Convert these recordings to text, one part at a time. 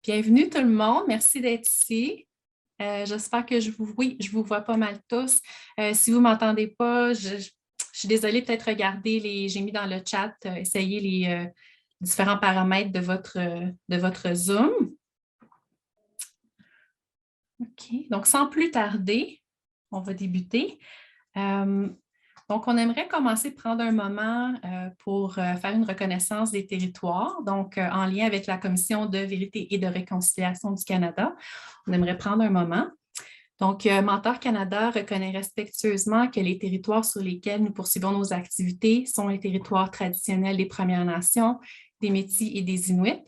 Bienvenue tout le monde, merci d'être ici. J'espère que je vous vois pas mal tous. Si vous ne m'entendez pas, je suis désolée, peut-être regarder j'ai mis dans le chat, essayer les différents paramètres de votre Zoom. OK, donc sans plus tarder, on va débuter. Donc, on aimerait commencer par prendre un moment pour faire une reconnaissance des territoires, donc en lien avec la Commission de vérité et de réconciliation du Canada. On aimerait prendre un moment. Donc, Mentor Canada reconnaît respectueusement que les territoires sur lesquels nous poursuivons nos activités sont les territoires traditionnels des Premières Nations, des Métis et des Inuits,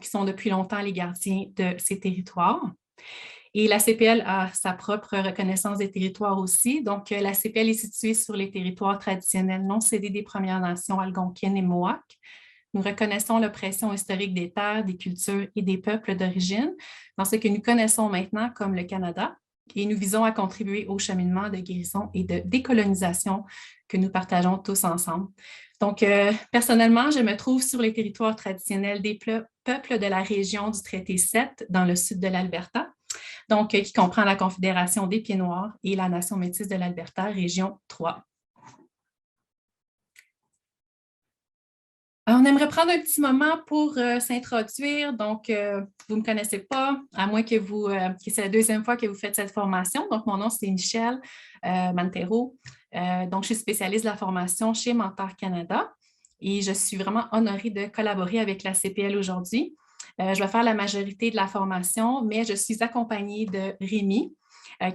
qui sont depuis longtemps les gardiens de ces territoires. Et la CPL a sa propre reconnaissance des territoires aussi. Donc, la CPL est située sur les territoires traditionnels non cédés des Premières Nations algonquines et Mohawks. Nous reconnaissons l'oppression historique des terres, des cultures et des peuples d'origine dans ce que nous connaissons maintenant comme le Canada. Et nous visons à contribuer au cheminement de guérison et de décolonisation que nous partageons tous ensemble. Donc, personnellement, je me trouve sur les territoires traditionnels des peuples de la région du Traité 7 dans le sud de l'Alberta, donc qui comprend la Confédération des Pieds-Noirs et la Nation métisse de l'Alberta, région 3. On aimerait prendre un petit moment pour s'introduire. Donc, vous ne me connaissez pas, à moins que que c'est la deuxième fois que vous faites cette formation. Donc, mon nom, c'est Michelle Mantero. Donc, je suis spécialiste de la formation chez Mentor Canada et je suis vraiment honorée de collaborer avec la CPL aujourd'hui. Je vais faire la majorité de la formation, mais je suis accompagnée de Rémi,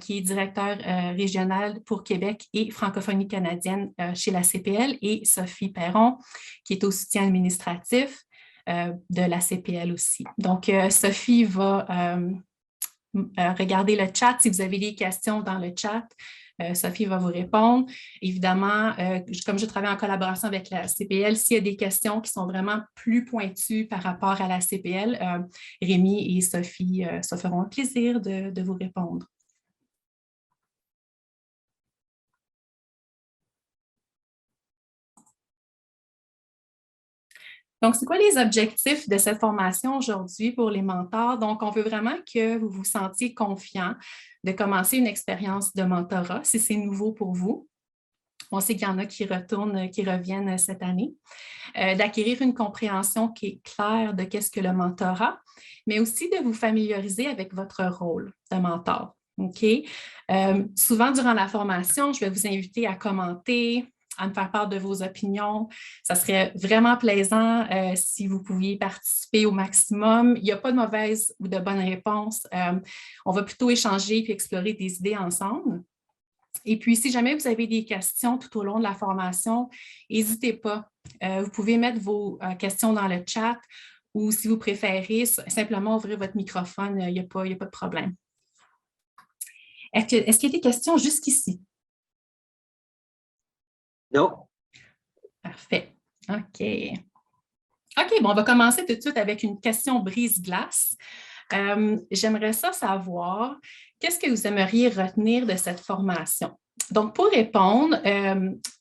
qui est directeur régional pour Québec et francophonie canadienne chez la CPL, et Sophie Perron, qui est au soutien administratif de la CPL aussi. Donc, Sophie va regarder le chat. Si vous avez des questions dans le chat, Sophie va vous répondre. Évidemment, comme je travaille en collaboration avec la CPL, s'il y a des questions qui sont vraiment plus pointues par rapport à la CPL, Rémi et Sophie se feront un plaisir de vous répondre. Donc, c'est quoi les objectifs de cette formation aujourd'hui pour les mentors? Donc, on veut vraiment que vous vous sentiez confiant de commencer une expérience de mentorat si c'est nouveau pour vous. On sait qu'il y en a qui reviennent cette année. D'acquérir une compréhension qui est claire de qu'est-ce que le mentorat, mais aussi de vous familiariser avec votre rôle de mentor. OK? Souvent, durant la formation, je vais vous inviter à commenter, à me faire part de vos opinions. Ça serait vraiment plaisant si vous pouviez participer au maximum. Il n'y a pas de mauvaise ou de bonne réponse. On va plutôt échanger puis explorer des idées ensemble. Et puis, si jamais vous avez des questions tout au long de la formation, n'hésitez pas. Vous pouvez mettre vos questions dans le chat ou si vous préférez, simplement ouvrir votre microphone, il n'y a pas de problème. Est-ce qu'il y a des questions jusqu'ici? Non. Parfait. OK. OK, bon, on va commencer tout de suite avec une question brise-glace. J'aimerais savoir, qu'est-ce que vous aimeriez retenir de cette formation? Donc, pour répondre,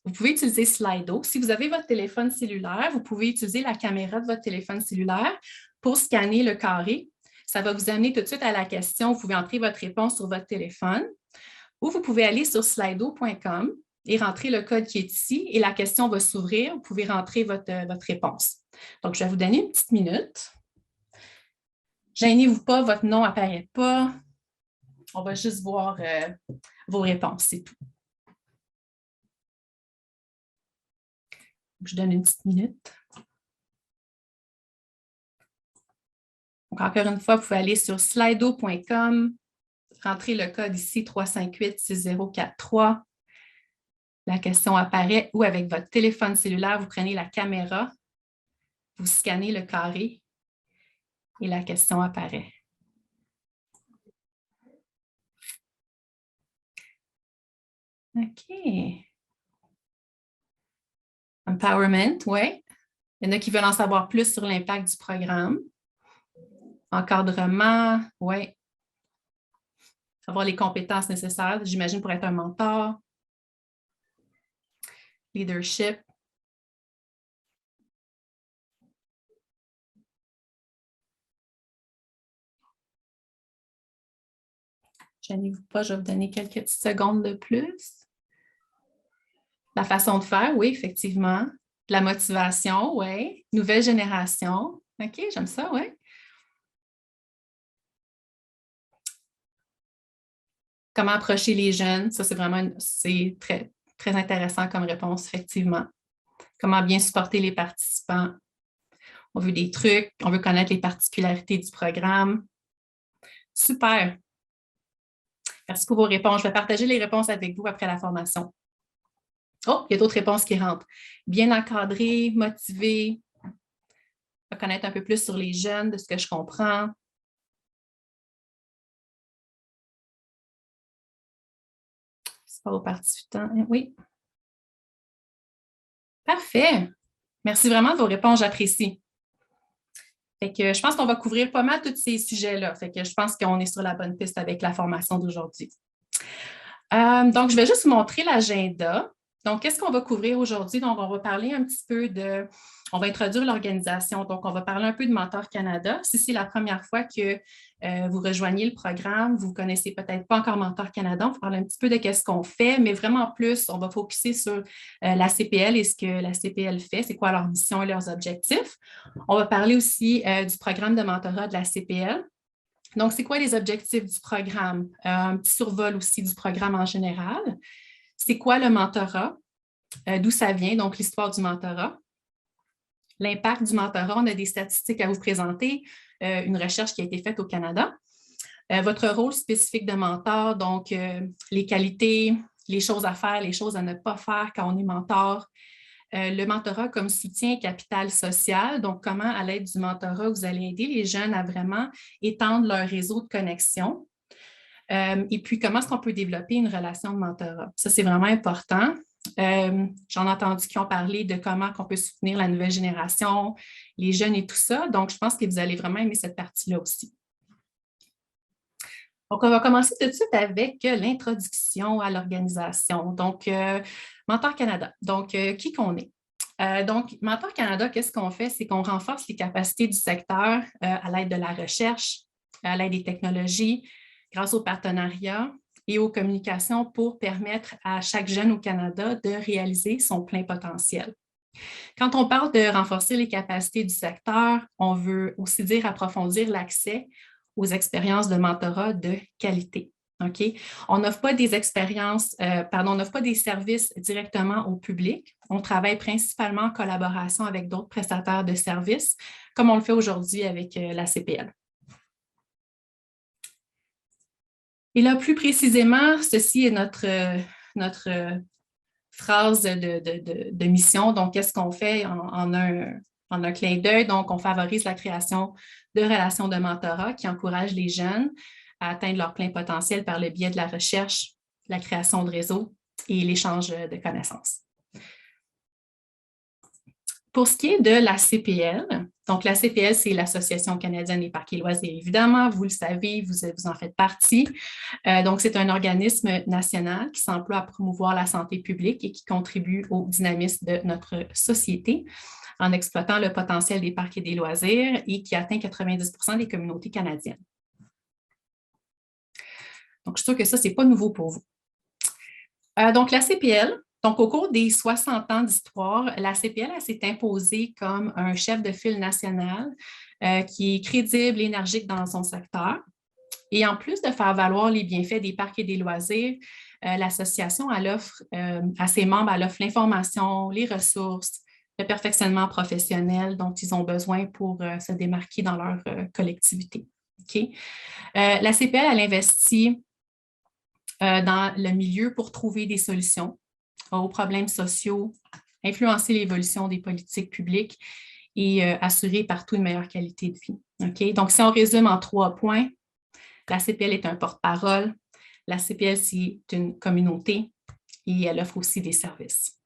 vous pouvez utiliser Slido. Si vous avez votre téléphone cellulaire, vous pouvez utiliser la caméra de votre téléphone cellulaire pour scanner le carré. Ça va vous amener tout de suite à la question. Vous pouvez entrer votre réponse sur votre téléphone ou vous pouvez aller sur slido.com et rentrer le code qui est ici et la question va s'ouvrir. Vous pouvez rentrer votre réponse. Donc, je vais vous donner une petite minute. Gênez-vous pas, votre nom n'apparaît pas. On va juste voir vos réponses, c'est tout. Je donne une petite minute. Donc, encore une fois, vous pouvez aller sur slido.com, rentrer le code ici 358-6043. La question apparaît ou avec votre téléphone cellulaire, vous prenez la caméra, vous scannez le carré et la question apparaît. OK. Empowerment, oui. Il y en a qui veulent en savoir plus sur l'impact du programme. Encadrement, oui. Savoir les compétences nécessaires, j'imagine, pour être un mentor. Leadership. Gênez-vous pas, je vais vous donner quelques petites secondes de plus. La façon de faire, oui, effectivement. La motivation, oui. Nouvelle génération. OK, j'aime ça, oui. Comment approcher les jeunes? Ça, c'est vraiment c'est très, très intéressant comme réponse, effectivement. Comment bien supporter les participants? On veut des trucs, on veut connaître les particularités du programme. Super. Merci pour vos réponses. Je vais partager les réponses avec vous après la formation. Oh, il y a d'autres réponses qui rentrent. Bien encadré, motivé, connaître un peu plus sur les jeunes, de ce que je comprends. C'est pas aux participants. Oui. Parfait. Merci vraiment de vos réponses, j'apprécie. Fait que je pense qu'on va couvrir pas mal tous ces sujets-là. Fait que je pense qu'on est sur la bonne piste avec la formation d'aujourd'hui. Donc, je vais juste vous montrer l'agenda. Donc, qu'est-ce qu'on va couvrir aujourd'hui? Donc, on va parler un petit peu on va introduire l'organisation. Donc, on va parler un peu de Mentor Canada. Si c'est la première fois que vous rejoignez le programme, vous ne connaissez peut-être pas encore Mentor Canada, on va parler un petit peu de ce qu'on fait, mais vraiment plus, on va focuser sur la CPL et ce que la CPL fait, c'est quoi leur mission et leurs objectifs. On va parler aussi du programme de mentorat de la CPL. Donc, c'est quoi les objectifs du programme? Un petit survol aussi du programme en général. C'est quoi le mentorat? D'où ça vient, donc l'histoire du mentorat. L'impact du mentorat, on a des statistiques à vous présenter, une recherche qui a été faite au Canada. Votre rôle spécifique de mentor, donc les qualités, les choses à faire, les choses à ne pas faire quand on est mentor. Le mentorat comme soutien et capital social, donc comment, à l'aide du mentorat, vous allez aider les jeunes à vraiment étendre leur réseau de connexion. Et puis, comment est-ce qu'on peut développer une relation de mentorat? Ça, c'est vraiment important. J'en ai entendu qui ont parlé de comment on peut soutenir la nouvelle génération, les jeunes et tout ça. Donc, je pense que vous allez vraiment aimer cette partie-là aussi. Donc, on va commencer tout de suite avec l'introduction à l'organisation. Donc, Mentor Canada. Donc, qui qu'on est? Donc, Mentor Canada, qu'est-ce qu'on fait? C'est qu'on renforce les capacités du secteur à l'aide de la recherche, à l'aide des technologies, grâce aux partenariats et aux communications pour permettre à chaque jeune au Canada de réaliser son plein potentiel. Quand on parle de renforcer les capacités du secteur, on veut aussi dire approfondir l'accès aux expériences de mentorat de qualité. Okay? On n'offre pas des expériences, on n'offre pas des services directement au public. On travaille principalement en collaboration avec d'autres prestataires de services, comme on le fait aujourd'hui avec la CPL. Et là, plus précisément, ceci est notre phrase de mission. Donc, qu'est-ce qu'on fait en un clin d'œil? Donc, on favorise la création de relations de mentorat qui encouragent les jeunes à atteindre leur plein potentiel par le biais de la recherche, la création de réseaux et l'échange de connaissances. Pour ce qui est de la CPL, donc la CPL, c'est l'Association canadienne des parcs et loisirs, évidemment, vous le savez, vous en faites partie. Donc, c'est un organisme national qui s'emploie à promouvoir la santé publique et qui contribue au dynamisme de notre société en exploitant le potentiel des parcs et des loisirs et qui atteint 90% des communautés canadiennes. Donc, je suis sûre que ça, ce n'est pas nouveau pour vous. Donc, la CPL, donc, au cours des 60 ans d'histoire, la CPL s'est imposée comme un chef de file national qui est crédible et énergique dans son secteur. Et en plus de faire valoir les bienfaits des parcs et des loisirs, l'association offre à ses membres l'information, les ressources, le perfectionnement professionnel dont ils ont besoin pour se démarquer dans leur collectivité. Okay? La CPL, elle investit dans le milieu pour trouver des solutions aux problèmes sociaux, influencer l'évolution des politiques publiques et assurer partout une meilleure qualité de vie. Okay? Donc, si on résume en 3 points, la CPL est un porte-parole, la CPL, c'est une communauté et elle offre aussi des services.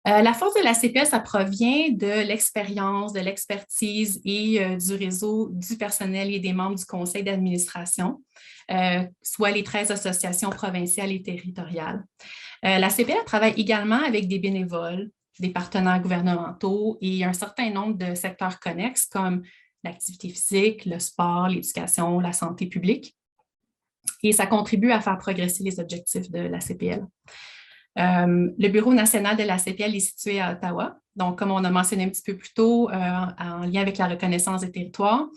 La force de la CPL, ça provient de l'expérience, de l'expertise et du réseau du personnel et des membres du conseil d'administration, soit les 13 associations provinciales et territoriales. La CPL travaille également avec des bénévoles, des partenaires gouvernementaux et un certain nombre de secteurs connexes comme l'activité physique, le sport, l'éducation, la santé publique. Et ça contribue à faire progresser les objectifs de la CPL. Le Bureau national de la CPL est situé à Ottawa. Donc, comme on a mentionné un petit peu plus tôt, en lien avec la reconnaissance des territoires,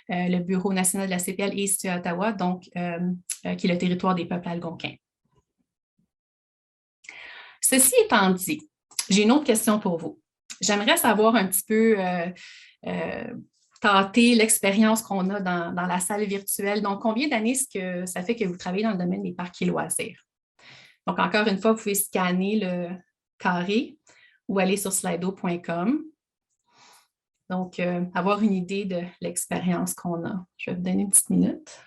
le Bureau national de la CPL est situé à Ottawa, donc, qui est le territoire des peuples algonquins. Ceci étant dit, j'ai une autre question pour vous. J'aimerais savoir un petit peu tâter l'expérience qu'on a dans la salle virtuelle. Donc, combien d'années est-ce que ça fait que vous travaillez dans le domaine des parcs et loisirs? Donc, encore une fois, vous pouvez scanner le carré ou aller sur slido.com. Donc, avoir une idée de l'expérience qu'on a. Je vais vous donner une petite minute.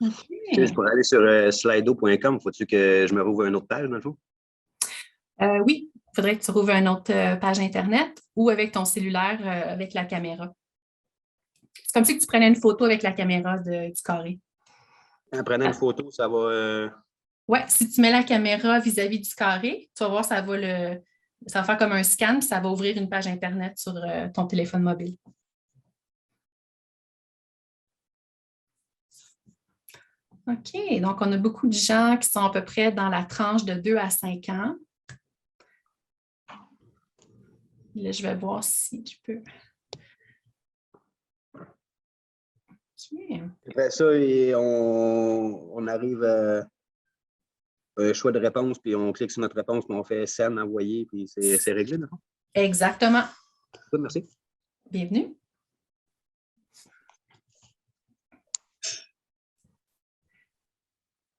Okay. Pour aller sur slido.com, faut-tu que je me rouvre une autre page, dans le fond? Oui, il faudrait que tu rouvres une autre page Internet ou avec ton cellulaire avec la caméra. C'est comme si tu prenais une photo avec la caméra du carré. En prenant une photo, ça va... Oui, si tu mets la caméra vis-à-vis du carré, tu vas voir, ça va faire comme un scan, puis ça va ouvrir une page Internet sur ton téléphone mobile. OK, donc on a beaucoup de gens qui sont à peu près dans la tranche de 2 à 5 ans. Là, je vais voir si je peux... Okay. Après ça, on arrive à un choix de réponse, puis on clique sur notre réponse, puis on fait send, envoyer, puis c'est réglé, non? Exactement. Good, merci. Bienvenue.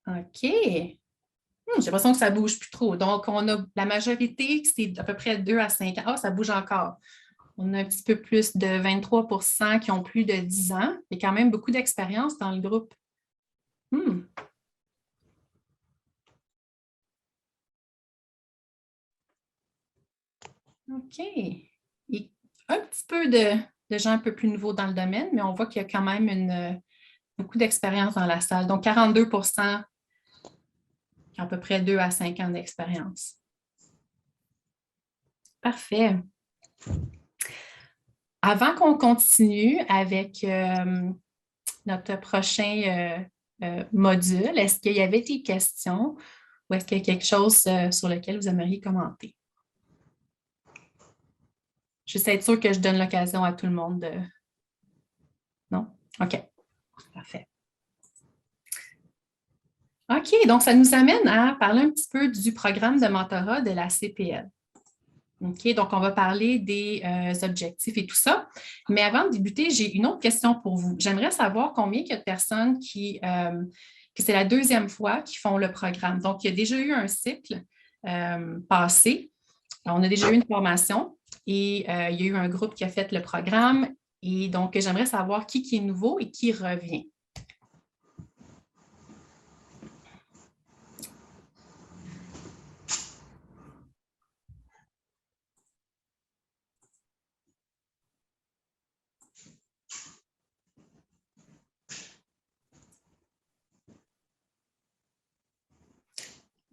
OK. J'ai l'impression que ça ne bouge plus trop. Donc, on a la majorité, c'est à peu près 2 à 5 ans. Ah, ça bouge encore. On a un petit peu plus de 23 % qui ont plus de 10 ans. Il y a quand même beaucoup d'expérience dans le groupe. OK. Et un petit peu de gens un peu plus nouveaux dans le domaine, mais on voit qu'il y a quand même beaucoup d'expérience dans la salle. Donc, 42 % qui ont à peu près 2 à 5 ans d'expérience. Parfait. Avant qu'on continue avec notre prochain module, est-ce qu'il y avait des questions ou est-ce qu'il y a quelque chose sur lequel vous aimeriez commenter? Juste être sûr que je donne l'occasion à tout le monde de... Non? OK. Parfait. OK, donc ça nous amène à parler un petit peu du programme de mentorat de la CPL. OK, donc on va parler des objectifs et tout ça. Mais avant de débuter, j'ai une autre question pour vous. J'aimerais savoir combien il y a de personnes que c'est la deuxième fois qu'ils font le programme. Donc, il y a déjà eu un cycle passé. On a déjà eu une formation et il y a eu un groupe qui a fait le programme. Et donc, j'aimerais savoir qui est nouveau et qui revient.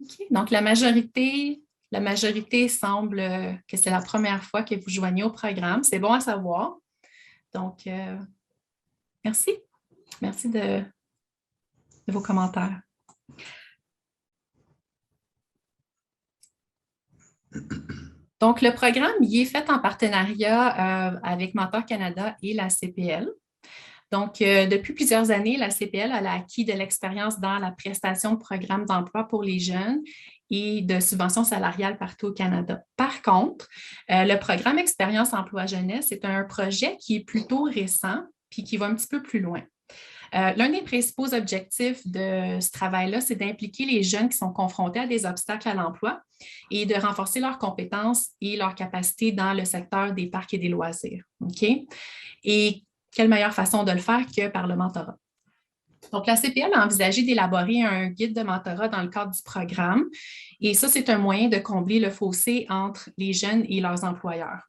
Okay. Donc, la majorité semble que c'est la première fois que vous joignez au programme. C'est bon à savoir. Donc, merci. Merci de vos commentaires. Donc, le programme il est fait en partenariat avec Mentor Canada et la CPL. Donc, depuis plusieurs années, la CPL a acquis de l'expérience dans la prestation de programmes d'emploi pour les jeunes et de subventions salariales partout au Canada. Par contre, le programme Expérience Emploi Jeunesse est un projet qui est plutôt récent puis qui va un petit peu plus loin. L'un des principaux objectifs de ce travail-là, c'est d'impliquer les jeunes qui sont confrontés à des obstacles à l'emploi et de renforcer leurs compétences et leurs capacités dans le secteur des parcs et des loisirs. OK? Et quelle meilleure façon de le faire que par le mentorat? Donc, la CPL a envisagé d'élaborer un guide de mentorat dans le cadre du programme. Et ça, c'est un moyen de combler le fossé entre les jeunes et leurs employeurs.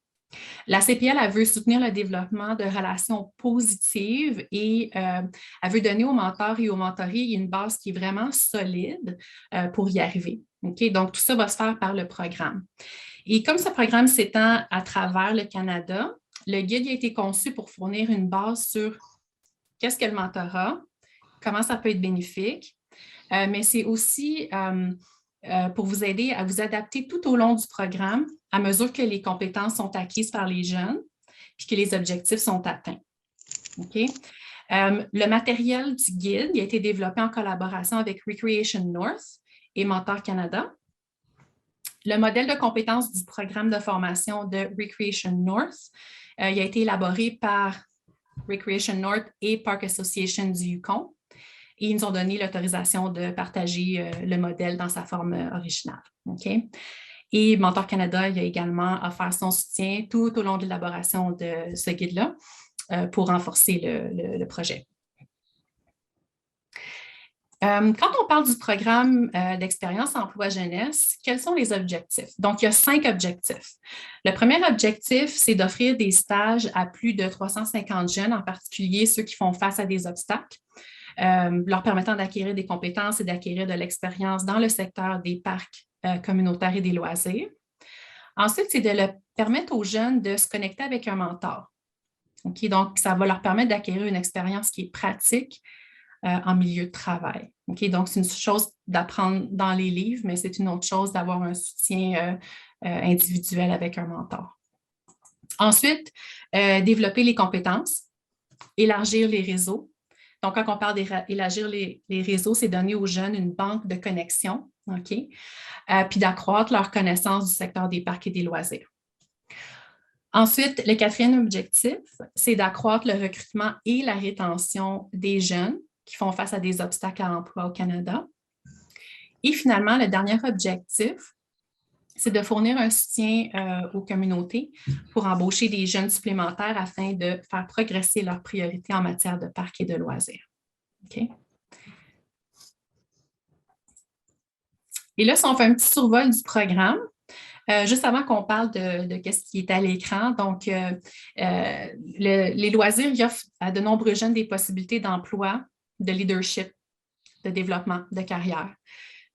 La CPL, elle veut soutenir le développement de relations positives et elle veut donner aux mentors et aux mentorés une base qui est vraiment solide pour y arriver. Okay? Donc, tout ça va se faire par le programme. Et comme ce programme s'étend à travers le Canada, le guide a été conçu pour fournir une base sur qu'est-ce que le mentorat, comment ça peut être bénéfique, mais c'est aussi pour vous aider à vous adapter tout au long du programme à mesure que les compétences sont acquises par les jeunes puis que les objectifs sont atteints. Okay? Le matériel du guide a été développé en collaboration avec Recreation North et Mentor Canada. Le modèle de compétences du programme de formation de Recreation North il a été élaboré par Recreation North et Park Association du Yukon. Et ils nous ont donné l'autorisation de partager le modèle dans sa forme originale. Okay? Et Mentor Canada il a également offert son soutien tout au long de l'élaboration de ce guide-là pour renforcer le projet. Quand on parle du programme d'expérience emploi jeunesse, quels sont les objectifs? Donc, il y a 5 objectifs. Le premier objectif, c'est d'offrir des stages à plus de 350 jeunes, en particulier ceux qui font face à des obstacles, leur permettant d'acquérir des compétences et d'acquérir de l'expérience dans le secteur des parcs communautaires et des loisirs. Ensuite, c'est de permettre aux jeunes de se connecter avec un mentor. Okay? Donc, ça va leur permettre d'acquérir une expérience qui est pratique en milieu de travail. Okay? Donc, c'est une chose d'apprendre dans les livres, mais c'est une autre chose d'avoir un soutien individuel avec un mentor. Ensuite, développer les compétences, élargir les réseaux. Donc, quand on parle d'élargir les réseaux, c'est donner aux jeunes une banque de connexions, okay? Puis d'accroître leur connaissance du secteur des parcs et des loisirs. Ensuite, le quatrième objectif, c'est d'accroître le recrutement et la rétention des jeunes qui font face à des obstacles à l'emploi au Canada. Et finalement, le dernier objectif, c'est de fournir un soutien aux communautés pour embaucher des jeunes supplémentaires afin de faire progresser leurs priorités en matière de parcs et de loisirs. Okay? Et là, si on fait un petit survol du programme, juste avant qu'on parle de ce qui est à l'écran, donc les loisirs ils offrent à de nombreux jeunes des possibilités d'emploi, de leadership, de développement, de carrière.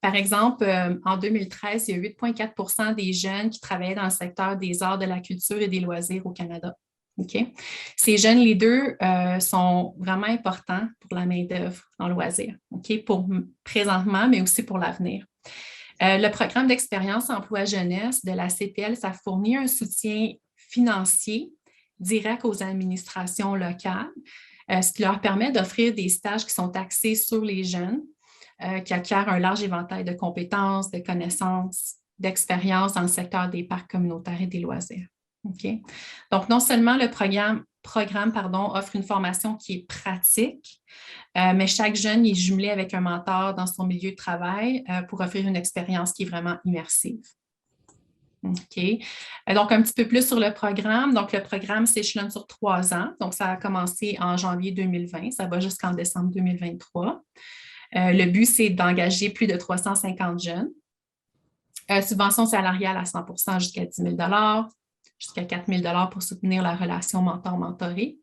Par exemple, en 2013, il y a 8,4 % des jeunes qui travaillaient dans le secteur des arts, de la culture et des loisirs au Canada. Okay? Ces jeunes leaders sont vraiment importants pour la main-d'œuvre en loisirs, okay? Pour présentement, mais aussi pour l'avenir. Le programme d'expérience emploi jeunesse de la CPL, ça fournit un soutien financier direct aux administrations locales, ce qui leur permet d'offrir des stages qui sont axés sur les jeunes, qui acquièrent un large éventail de compétences, de connaissances, d'expériences dans le secteur des parcs communautaires et des loisirs. Okay? Donc, non seulement le programme offre une formation qui est pratique, mais chaque jeune est jumelé avec un mentor dans son milieu de travail pour offrir une expérience qui est vraiment immersive. OK. Donc, un petit peu plus sur le programme. Donc, le programme s'échelonne sur 3 ans. Donc, ça a commencé en janvier 2020. Ça va jusqu'en décembre 2023. Le but, c'est d'engager plus de 350 jeunes. Subvention salariale à 100 % jusqu'à 10 000 jusqu'à 4 000 pour soutenir la relation mentor-mentoré.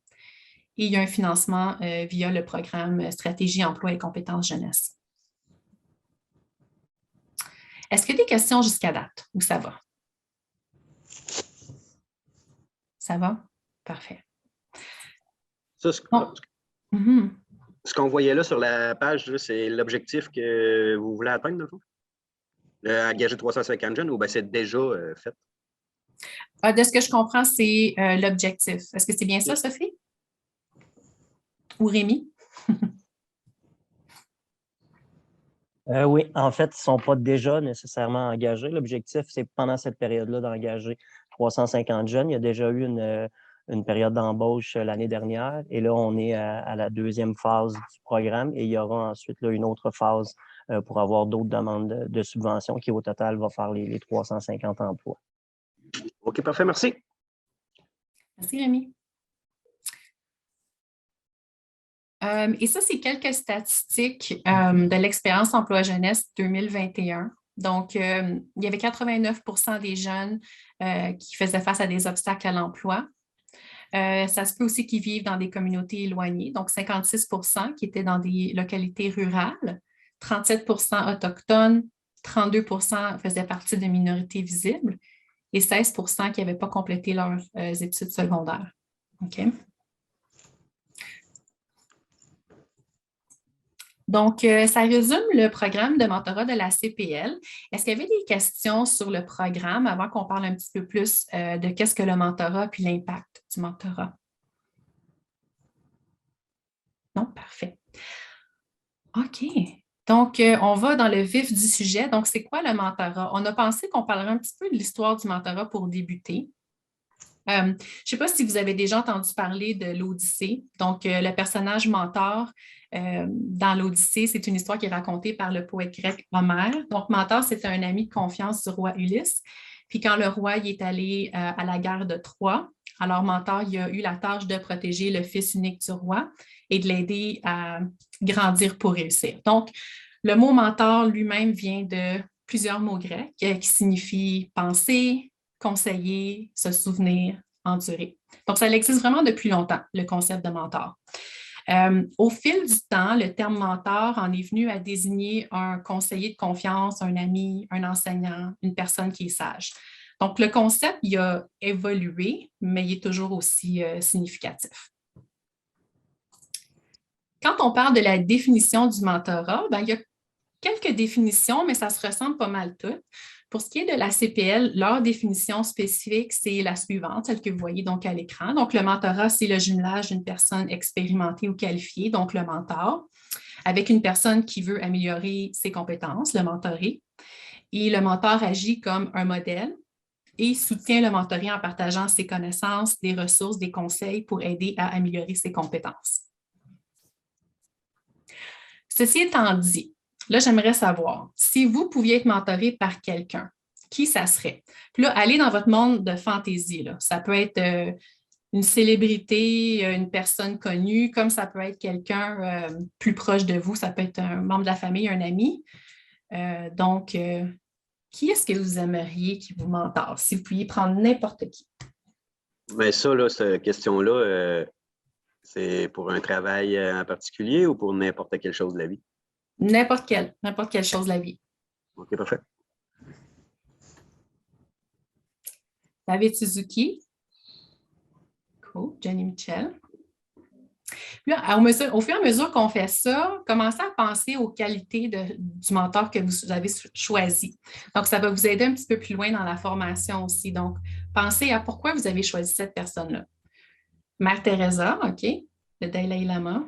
Et il y a un financement via le programme Stratégie, emploi et compétences jeunesse. Est-ce qu'il y a des questions jusqu'à date ou ça va? Ça va? Parfait. Ça, ce qu'on voyait là sur la page, c'est l'objectif que vous voulez atteindre, dans le fond? Engager 350 jeunes ou bien c'est déjà fait? De ce que je comprends, c'est l'objectif. Est-ce que c'est bien ça, Sophie? Ou Rémi? Oui, en fait, ils ne sont pas déjà nécessairement engagés. L'objectif, c'est pendant cette période-là d'engager 350 jeunes. Il y a déjà eu une période d'embauche l'année dernière et là, on est à la deuxième phase du programme et il y aura ensuite là, une autre phase pour avoir d'autres demandes de subventions qui, au total, va faire les 350 emplois. OK, parfait. Merci. Merci, Rémi. Et ça, c'est quelques statistiques de l'expérience emploi jeunesse 2021. Donc, il y avait 89 des jeunes qui faisaient face à des obstacles à l'emploi. Ça se peut aussi qu'ils vivent dans des communautés éloignées, donc 56 qui étaient dans des localités rurales, 37 autochtones, 32 faisaient partie de minorités visibles et 16 qui n'avaient pas complété leurs études secondaires. OK? Donc, ça résume le programme de mentorat de la CPL. Est-ce qu'il y avait des questions sur le programme avant qu'on parle un petit peu plus de qu'est-ce que le mentorat puis l'impact du mentorat? Non? Parfait. OK. Donc, on va dans le vif du sujet. Donc, c'est quoi le mentorat? On a pensé qu'on parlerait un petit peu de l'histoire du mentorat pour débuter. Je ne sais pas si vous avez déjà entendu parler de l'Odyssée. Donc, le personnage mentor dans l'Odyssée, c'est une histoire qui est racontée par le poète grec Homère. Donc, mentor, c'était un ami de confiance du roi Ulysse. Puis quand le roi y est allé à la guerre de Troie, alors mentor, il a eu la tâche de protéger le fils unique du roi et de l'aider à grandir pour réussir. Donc, le mot mentor lui-même vient de plusieurs mots grecs qui signifient penser, conseiller, se souvenir, endurer. Donc, ça existe vraiment depuis longtemps, le concept de mentor. Au fil du temps, le terme mentor en est venu à désigner un conseiller de confiance, un ami, un enseignant, une personne qui est sage. Donc, le concept, il a évolué, mais il est toujours aussi significatif. Quand on parle de la définition du mentorat, il y a quelques définitions, mais ça se ressemble pas mal toutes. Pour ce qui est de la CPL, leur définition spécifique, c'est la suivante, celle que vous voyez donc à l'écran. Donc, le mentorat, c'est le jumelage d'une personne expérimentée ou qualifiée, donc le mentor, avec une personne qui veut améliorer ses compétences, le mentoré. Et le mentor agit comme un modèle et soutient le mentoré en partageant ses connaissances, des ressources, des conseils pour aider à améliorer ses compétences. Ceci étant dit, là, j'aimerais savoir, si vous pouviez être mentoré par quelqu'un, qui ça serait? Puis là, allez dans votre monde de fantaisie. Là. Ça peut être une célébrité, une personne connue, comme ça peut être quelqu'un plus proche de vous. Ça peut être un membre de la famille, un ami. Donc, qui est-ce que vous aimeriez qui vous mentore? Si vous pouviez prendre n'importe qui. Mais ça, là, cette question-là, c'est pour un travail en particulier ou pour n'importe quelle chose de la vie? N'importe quelle chose de la vie. OK, parfait. David Suzuki. Cool. Jenny Mitchell. Puis là, au fur et à mesure qu'on fait ça, commencez à penser aux qualités du mentor que vous avez choisi. Donc, ça va vous aider un petit peu plus loin dans la formation aussi. Donc, pensez à pourquoi vous avez choisi cette personne-là. Mère Teresa, OK, le Dalai Lama.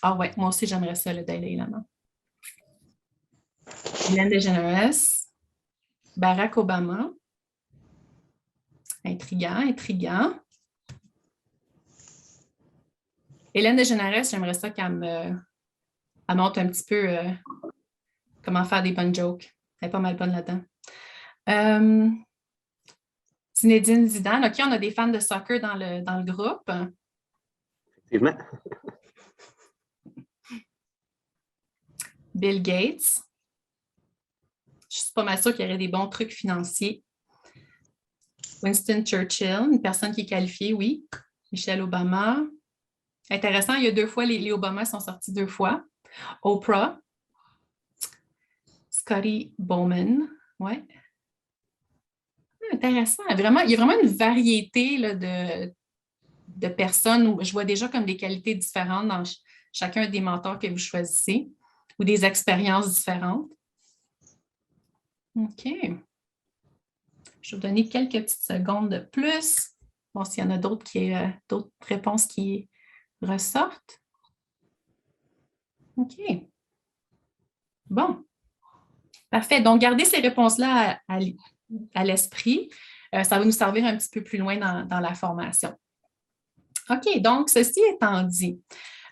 Ah ouais, moi aussi, j'aimerais ça, le Dalai Lama. Ellen DeGeneres, Barack Obama. Intriguant. Ellen DeGeneres, j'aimerais ça qu'elle montre un petit peu comment faire des bonnes jokes. Elle est pas mal bonne là-dedans. Zinedine Zidane. OK, on a des fans de soccer dans le groupe. Effectivement. Bill Gates. Je suis pas mal sûre qu'il y aurait des bons trucs financiers. Winston Churchill, une personne qui est qualifiée, oui. Michelle Obama. Intéressant, il y a 2 fois, les Obama sont sortis 2 fois. Oprah. Scotty Bowman. Ouais. Intéressant. Vraiment, il y a vraiment une variété là, de personnes où je vois déjà comme des qualités différentes dans chacun des mentors que vous choisissez ou des expériences différentes. OK. Je vais vous donner quelques petites secondes de plus. Bon, s'il y en a d'autres réponses qui ressortent. OK. Bon. Parfait. Donc, gardez ces réponses-là à l'esprit. Ça va nous servir un petit peu plus loin dans la formation. OK. Donc, ceci étant dit,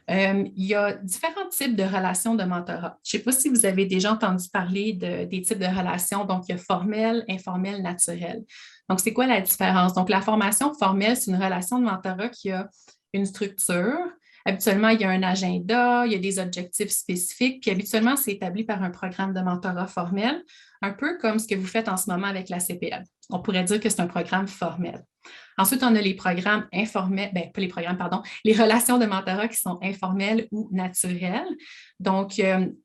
il y a différents types de relations de mentorat. Je ne sais pas si vous avez déjà entendu parler des types de relations. Donc, il y a formel, informel, naturel. Donc, c'est quoi la différence? Donc, la formation formelle, c'est une relation de mentorat qui a une structure Habituellement, il y a un agenda, il y a des objectifs spécifiques, puis habituellement, c'est établi par un programme de mentorat formel, un peu comme ce que vous faites en ce moment avec la CPL. On pourrait dire que c'est un programme formel. Ensuite, on a les programmes informels, pas les programmes, pardon, les relations de mentorat qui sont informelles ou naturelles. Donc,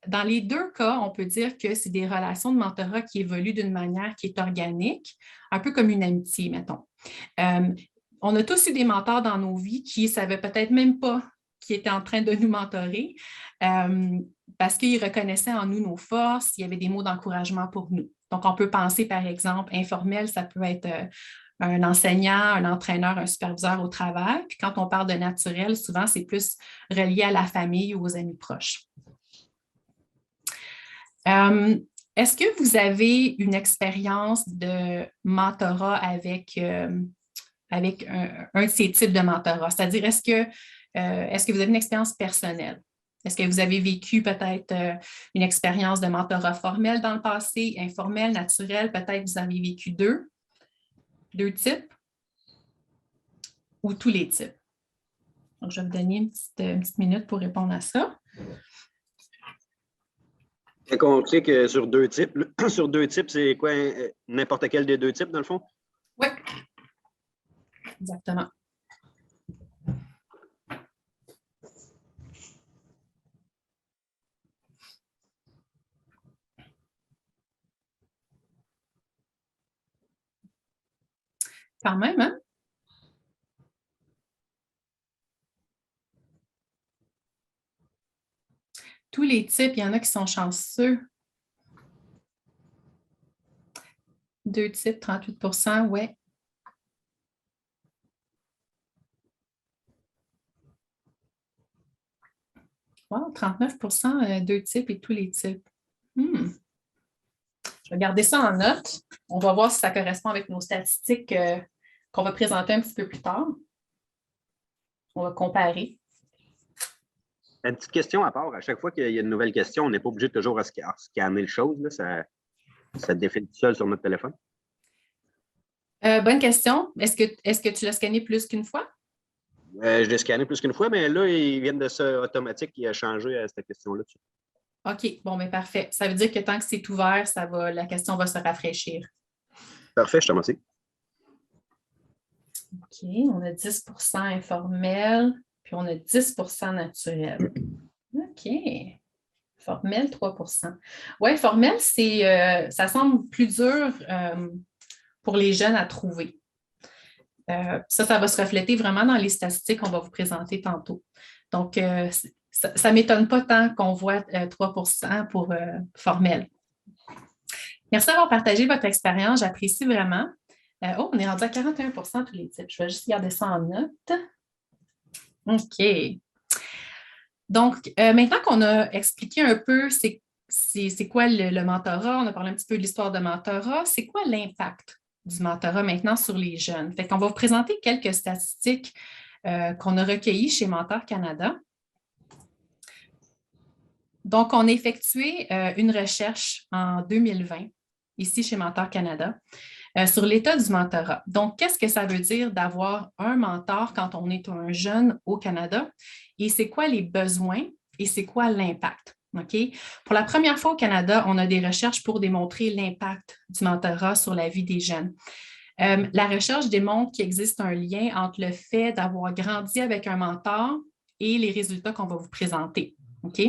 dans les deux cas, on peut dire que c'est des relations de mentorat qui évoluent d'une manière qui est organique, un peu comme une amitié, mettons. On a tous eu des mentors dans nos vies qui ne savaient peut-être même pas qu'ils étaient en train de nous mentorer parce qu'ils reconnaissaient en nous nos forces, il y avait des mots d'encouragement pour nous. Donc, on peut penser, par exemple, informel, ça peut être un enseignant, un entraîneur, un superviseur au travail. Puis quand on parle de naturel, souvent, c'est plus relié à la famille ou aux amis proches. Est-ce que vous avez une expérience de mentorat avec un de ces types de mentorat? C'est-à-dire, est-ce que vous avez une expérience personnelle? Est-ce que vous avez vécu peut-être une expérience de mentorat formel dans le passé, informel, naturel? Peut-être vous avez vécu deux types ou tous les types? Donc, je vais vous donner une petite minute pour répondre à ça. On sait que sur deux types, c'est quoi n'importe quel des deux types, dans le fond? Oui, exactement. Quand même, hein? Tous les types, il y en a qui sont chanceux. Deux types, 38 %, oui. Wow, 39 % deux types et tous les types. Je vais garder ça en note. On va voir si ça correspond avec nos statistiques qu'on va présenter un petit peu plus tard. On va comparer. Une petite question à part. À chaque fois qu'il y a une nouvelle question, on n'est pas obligé de toujours scanner les choses. Là. Ça défile tout seul sur notre téléphone. Bonne question. Est-ce que tu l'as scanné plus qu'une fois? Je l'ai scanné plus qu'une fois, mais là, ils viennent de ça automatique qui a changé à cette question-là. OK, bon, mais parfait. Ça veut dire que tant que c'est ouvert, la question va se rafraîchir. Parfait, je te remercie. OK, on a 10 % informel, puis on a 10 % naturel. OK. Formel, 3 %. Oui, formel, ça semble plus dur pour les jeunes à trouver. Ça va se refléter vraiment dans les statistiques qu'on va vous présenter tantôt. Donc, ça ne m'étonne pas tant qu'on voit 3 % pour formel. Merci d'avoir partagé votre expérience. J'apprécie vraiment. On est rendu à 41 % tous les types. Je vais juste garder ça en note. OK. Donc, maintenant qu'on a expliqué un peu c'est quoi le mentorat, on a parlé un petit peu de l'histoire de mentorat, c'est quoi l'impact du mentorat maintenant sur les jeunes? Fait qu'on va vous présenter quelques statistiques qu'on a recueillies chez Mentor Canada. Donc, on a effectué une recherche en 2020, ici chez Mentor Canada, sur l'état du mentorat. Donc, qu'est-ce que ça veut dire d'avoir un mentor quand on est un jeune au Canada? Et c'est quoi les besoins et c'est quoi l'impact? OK? Pour la première fois au Canada, on a des recherches pour démontrer l'impact du mentorat sur la vie des jeunes. La recherche démontre qu'il existe un lien entre le fait d'avoir grandi avec un mentor et les résultats qu'on va vous présenter. OK?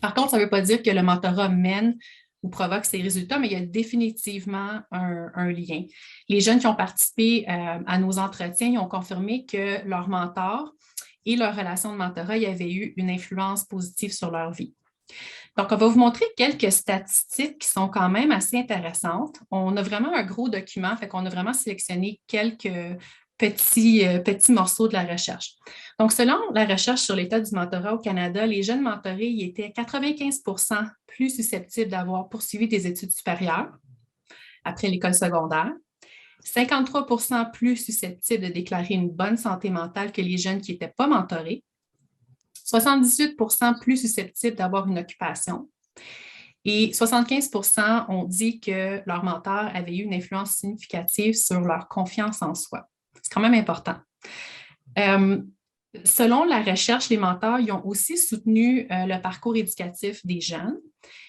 Par contre, ça ne veut pas dire que le mentorat mène ou provoque ces résultats, mais il y a définitivement un lien. Les jeunes qui ont participé à nos entretiens ils ont confirmé que leur mentor et leur relation de mentorat y avaient eu une influence positive sur leur vie. Donc, on va vous montrer quelques statistiques qui sont quand même assez intéressantes. On a vraiment un gros document, fait qu'on a vraiment sélectionné quelques petits morceaux de la recherche. Donc, selon la recherche sur l'état du mentorat au Canada, les jeunes mentorés y étaient 95 % plus susceptibles d'avoir poursuivi des études supérieures après l'école secondaire, 53 % plus susceptibles de déclarer une bonne santé mentale que les jeunes qui n'étaient pas mentorés, 78 % plus susceptibles d'avoir une occupation et 75 % ont dit que leur mentor avait eu une influence significative sur leur confiance en soi. C'est quand même important. Selon la recherche, les mentors ils ont aussi soutenu le parcours éducatif des jeunes.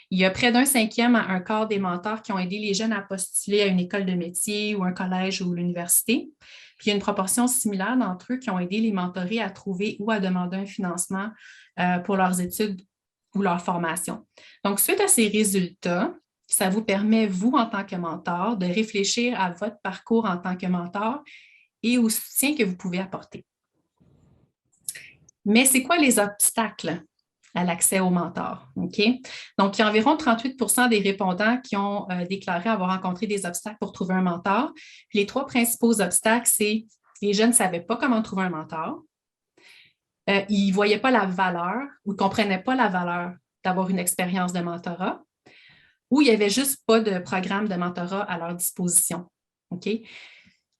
Il y a près d'un cinquième à un quart des mentors qui ont aidé les jeunes à postuler à une école de métier ou un collège ou l'université. Puis il y a une proportion similaire d'entre eux qui ont aidé les mentorés à trouver ou à demander un financement pour leurs études ou leur formation. Donc, suite à ces résultats, ça vous permet, vous, en tant que mentor, de réfléchir à votre parcours en tant que mentor et au soutien que vous pouvez apporter. Mais c'est quoi les obstacles à l'accès au mentor? OK? Donc, il y a environ 38 des répondants qui ont déclaré avoir rencontré des obstacles pour trouver un mentor. Puis les 3 principaux obstacles, c'est les jeunes ne savaient pas comment trouver un mentor. Ils ne voyaient pas la valeur ou ne comprenaient pas la valeur d'avoir une expérience de mentorat, ou il n'y avait juste pas de programme de mentorat à leur disposition. OK?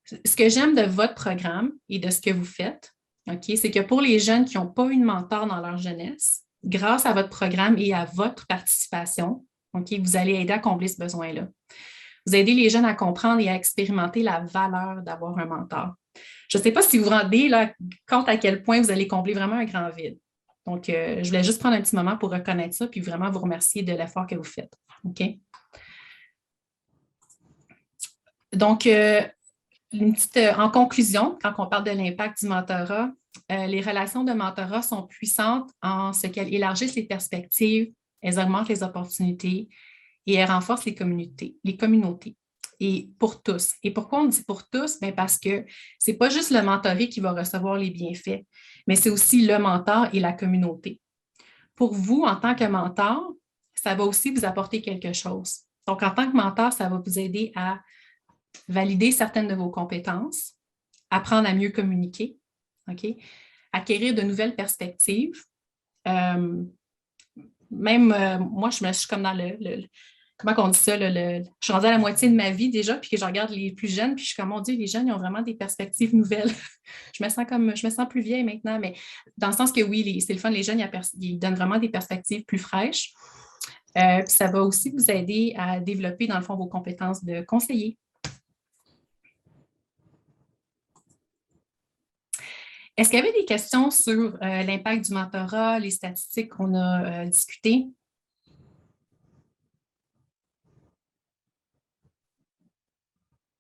Ce que j'aime de votre programme et de ce que vous faites, OK, c'est que pour les jeunes qui n'ont pas eu de mentor dans leur jeunesse, grâce à votre programme et à votre participation, OK, vous allez aider à combler ce besoin-là. Vous aidez les jeunes à comprendre et à expérimenter la valeur d'avoir un mentor. Je ne sais pas si vous vous rendez là, compte à quel point vous allez combler vraiment un grand vide. Donc, je voulais juste prendre un petit moment pour reconnaître ça puis vraiment vous remercier de l'effort que vous faites. OK? Donc, en conclusion, quand on parle de l'impact du mentorat, les relations de mentorat sont puissantes en ce qu'elles élargissent les perspectives, elles augmentent les opportunités et elles renforcent les communautés. Et pour tous. Et pourquoi on dit pour tous? Bien parce que ce n'est pas juste le mentoré qui va recevoir les bienfaits, mais c'est aussi le mentor et la communauté. Pour vous, en tant que mentor, ça va aussi vous apporter quelque chose. Donc, en tant que mentor, ça va vous aider à valider certaines de vos compétences, apprendre à mieux communiquer, OK? Acquérir de nouvelles perspectives. Moi, je suis comme dans comment on dit ça? Je suis rendue à la moitié de ma vie déjà, puis que je regarde les plus jeunes, puis je suis comme, mon Dieu, les jeunes, ils ont vraiment des perspectives nouvelles. je me sens plus vieille maintenant, mais dans le sens que oui, c'est le fun, les jeunes, ils donnent vraiment des perspectives plus fraîches. Puis ça va aussi vous aider à développer, dans le fond, vos compétences de conseiller. Est-ce qu'il y avait des questions sur l'impact du mentorat, les statistiques qu'on a discutées?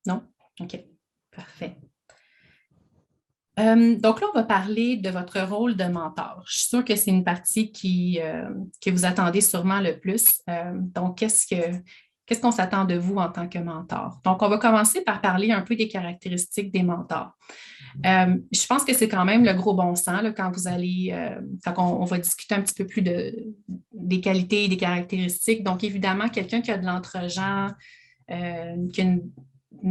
Non? OK, parfait. Donc là, on va parler de votre rôle de mentor. Je suis sûre que c'est une partie que vous attendez sûrement le plus. Donc, qu'est-ce qu'on s'attend de vous en tant que mentor? Donc, on va commencer par parler un peu des caractéristiques des mentors. Je pense que c'est quand même le gros bon sens là, quand on va discuter un petit peu plus des qualités et des caractéristiques. Donc, évidemment, quelqu'un qui a de l'entre-genre, qui a une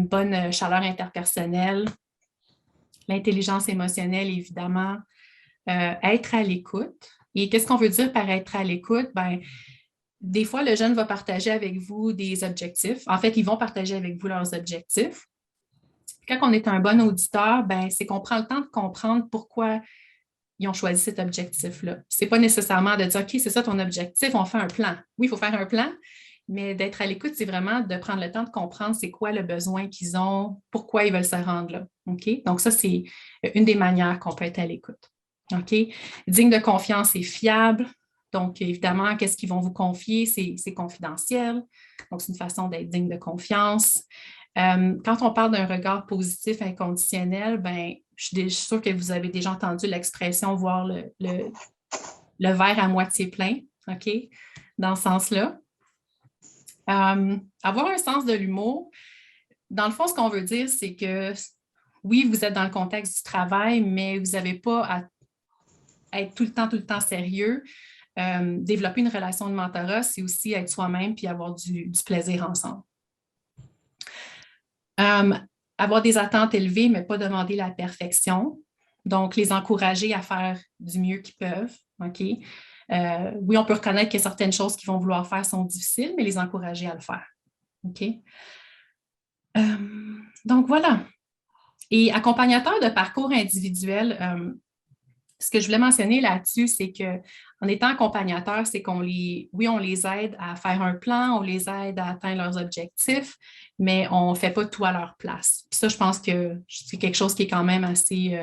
bonne chaleur interpersonnelle, l'intelligence émotionnelle, évidemment, être à l'écoute. Et qu'est-ce qu'on veut dire par être à l'écoute? Bien, des fois, le jeune va partager avec vous des objectifs. En fait, ils vont partager avec vous leurs objectifs. Quand on est un bon auditeur, ben, c'est qu'on prend le temps de comprendre pourquoi ils ont choisi cet objectif-là. Ce n'est pas nécessairement de dire, OK, c'est ça ton objectif, on fait un plan. Oui, il faut faire un plan, mais d'être à l'écoute, c'est vraiment de prendre le temps de comprendre c'est quoi le besoin qu'ils ont, pourquoi ils veulent se rendre là. OK? Donc, ça, c'est une des manières qu'on peut être à l'écoute. OK? Digne de confiance et fiable. Donc, évidemment, qu'est-ce qu'ils vont vous confier? C'est confidentiel. Donc, c'est une façon d'être digne de confiance. Quand on parle d'un regard positif inconditionnel, ben, je suis sûre que vous avez déjà entendu l'expression voir le verre à moitié plein, OK? Dans ce sens-là. Avoir un sens de l'humour, dans le fond, ce qu'on veut dire, c'est que oui, vous êtes dans le contexte du travail, mais vous n'avez pas à être tout le temps sérieux. Développer une relation de mentorat, c'est aussi être soi-même puis avoir du plaisir ensemble. Avoir des attentes élevées, mais pas demander la perfection. Donc, les encourager à faire du mieux qu'ils peuvent. OK? Oui, on peut reconnaître que certaines choses qu'ils vont vouloir faire sont difficiles, mais les encourager à le faire. OK? Donc, voilà. Et accompagnateur de parcours individuel, ce que je voulais mentionner là-dessus, c'est qu'en étant accompagnateur, c'est on les aide à faire un plan, on les aide à atteindre leurs objectifs, mais on ne fait pas tout à leur place. Puis ça, je pense que c'est quelque chose qui est quand même assez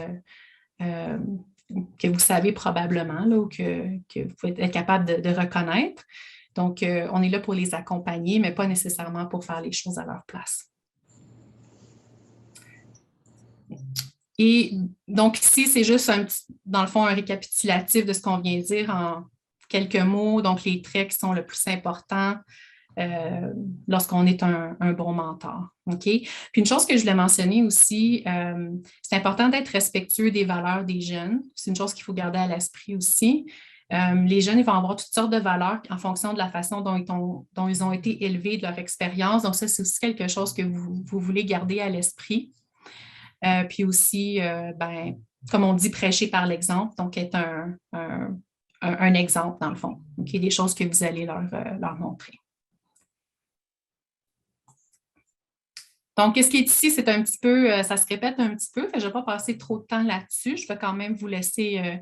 que vous savez probablement là, ou que vous pouvez être capable de reconnaître. Donc, on est là pour les accompagner, mais pas nécessairement pour faire les choses à leur place. Et donc, ici, c'est juste dans le fond, un récapitulatif de ce qu'on vient de dire en quelques mots. Donc, les traits qui sont le plus importants lorsqu'on est un bon mentor. OK? Puis une chose que je voulais mentionner aussi, c'est important d'être respectueux des valeurs des jeunes. C'est une chose qu'il faut garder à l'esprit aussi. Les jeunes, ils vont avoir toutes sortes de valeurs en fonction de la façon dont ils ont été élevés, de leur expérience. Donc, ça, c'est aussi quelque chose que vous voulez garder à l'esprit. Puis aussi, comme on dit, prêcher par l'exemple, donc être un exemple, dans le fond. Okay? Des choses que vous allez leur montrer. Donc, ce qui est ici, c'est un petit peu, ça se répète un petit peu, je ne vais pas passer trop de temps là-dessus. Je vais quand même vous laisser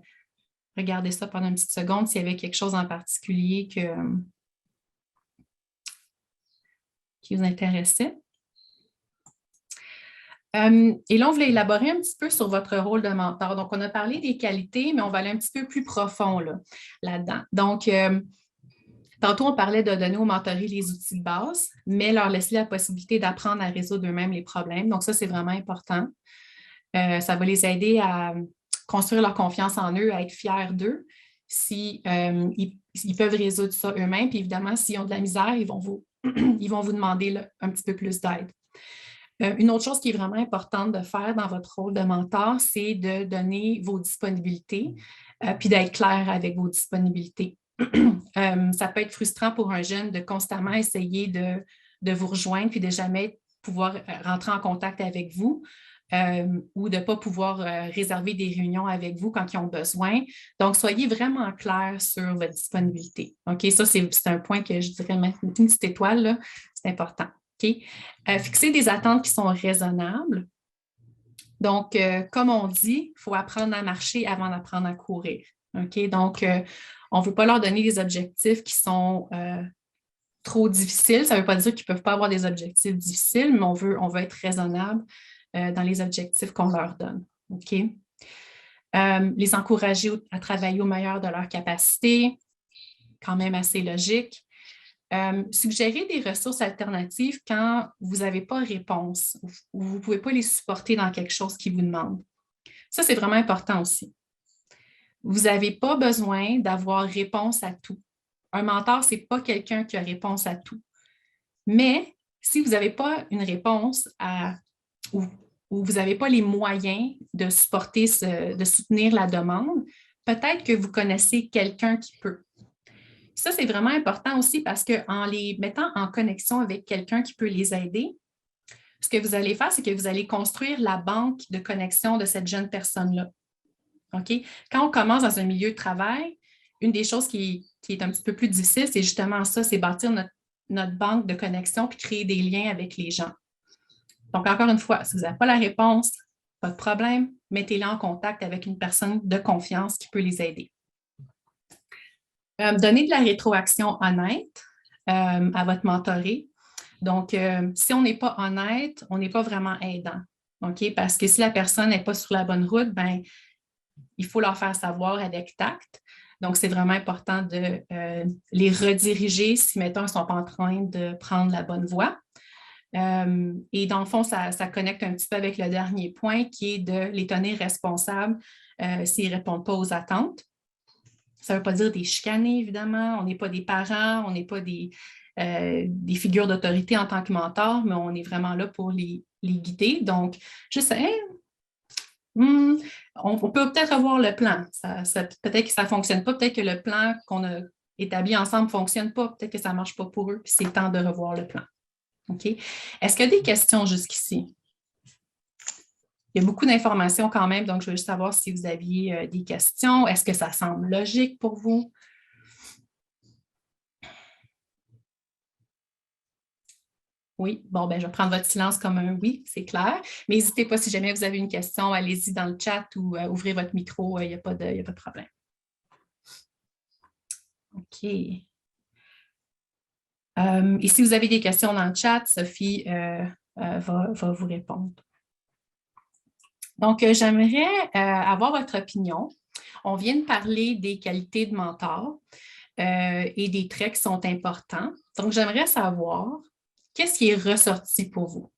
regarder ça pendant une petite seconde s'il y avait quelque chose en particulier qui vous intéressait. Et là, on voulait élaborer un petit peu sur votre rôle de mentor. Donc, on a parlé des qualités, mais on va aller un petit peu plus profond là-dedans. Donc, tantôt, on parlait de donner aux mentorés les outils de base, mais leur laisser la possibilité d'apprendre à résoudre eux-mêmes les problèmes. Donc, ça, c'est vraiment important. Ça va les aider à construire leur confiance en eux, à être fiers d'eux. Si ils peuvent résoudre ça eux-mêmes, puis évidemment, s'ils ont de la misère, ils vont vous demander là, un petit peu plus d'aide. Une autre chose qui est vraiment importante de faire dans votre rôle de mentor, c'est de donner vos disponibilités, puis d'être clair avec vos disponibilités. Ça peut être frustrant pour un jeune de constamment essayer de vous rejoindre, puis de jamais pouvoir rentrer en contact avec vous. Ou de ne pas pouvoir réserver des réunions avec vous quand ils ont besoin. Donc, soyez vraiment clair sur votre disponibilité. OK, ça, c'est un point que je dirais mettre une petite étoile, là, c'est important. OK? Fixer des attentes qui sont raisonnables. Donc, comme on dit, il faut apprendre à marcher avant d'apprendre à courir. OK? Donc, on ne veut pas leur donner des objectifs qui sont trop difficiles. Ça ne veut pas dire qu'ils ne peuvent pas avoir des objectifs difficiles, mais on veut être raisonnable dans les objectifs qu'on leur donne. OK? Les encourager à travailler au meilleur de leur capacité, quand même assez logique. Suggérer des ressources alternatives quand vous n'avez pas réponse ou vous ne pouvez pas les supporter dans quelque chose qu'ils vous demandent. Ça, c'est vraiment important aussi. Vous n'avez pas besoin d'avoir réponse à tout. Un mentor, ce n'est pas quelqu'un qui a réponse à tout. Mais si vous n'avez pas une réponse ou vous n'avez pas les moyens de soutenir la demande, peut-être que vous connaissez quelqu'un qui peut. Ça, c'est vraiment important aussi parce qu'en les mettant en connexion avec quelqu'un qui peut les aider, ce que vous allez faire, c'est que vous allez construire la banque de connexion de cette jeune personne-là. OK? Quand on commence dans un milieu de travail, une des choses qui est un petit peu plus difficile, c'est justement ça, c'est bâtir notre banque de connexion puis créer des liens avec les gens. Donc, encore une fois, si vous n'avez pas la réponse, pas de problème, mettez-les en contact avec une personne de confiance qui peut les aider. Donner de la rétroaction honnête à votre mentoré. Donc, si on n'est pas honnête, on n'est pas vraiment aidant. OK? Parce que si la personne n'est pas sur la bonne route, ben, il faut leur faire savoir avec tact. Donc, c'est vraiment important de les rediriger si, mettons, ils ne sont pas en train de prendre la bonne voie. Et dans le fond, ça connecte un petit peu avec le dernier point qui est de les tenir responsables s'ils ne répondent pas aux attentes. Ça ne veut pas dire des chicaner, évidemment. On n'est pas des parents, on n'est pas des figures d'autorité en tant que mentor, mais on est vraiment là pour les guider. Donc, je sais, on peut peut-être revoir le plan. Peut-être que ça ne fonctionne pas, peut-être que le plan qu'on a établi ensemble ne fonctionne pas, peut-être que ça ne marche pas pour eux, puis c'est temps de revoir le plan. OK? Est-ce qu'il y a des questions jusqu'ici? Il y a beaucoup d'informations quand même, donc je veux juste savoir si vous aviez des questions. Est-ce que ça semble logique pour vous? Oui, bon, ben, je vais prendre votre silence comme un oui, c'est clair. Mais n'hésitez pas, si jamais vous avez une question, allez-y dans le chat ou ouvrez votre micro, il n'y a pas de problème. OK. Et si vous avez des questions dans le chat, Sophie va vous répondre. Donc, j'aimerais avoir votre opinion On vient de parler des qualités de mentor et des traits qui sont importants. Donc, j'aimerais savoir, qu'est-ce qui est ressorti pour vous?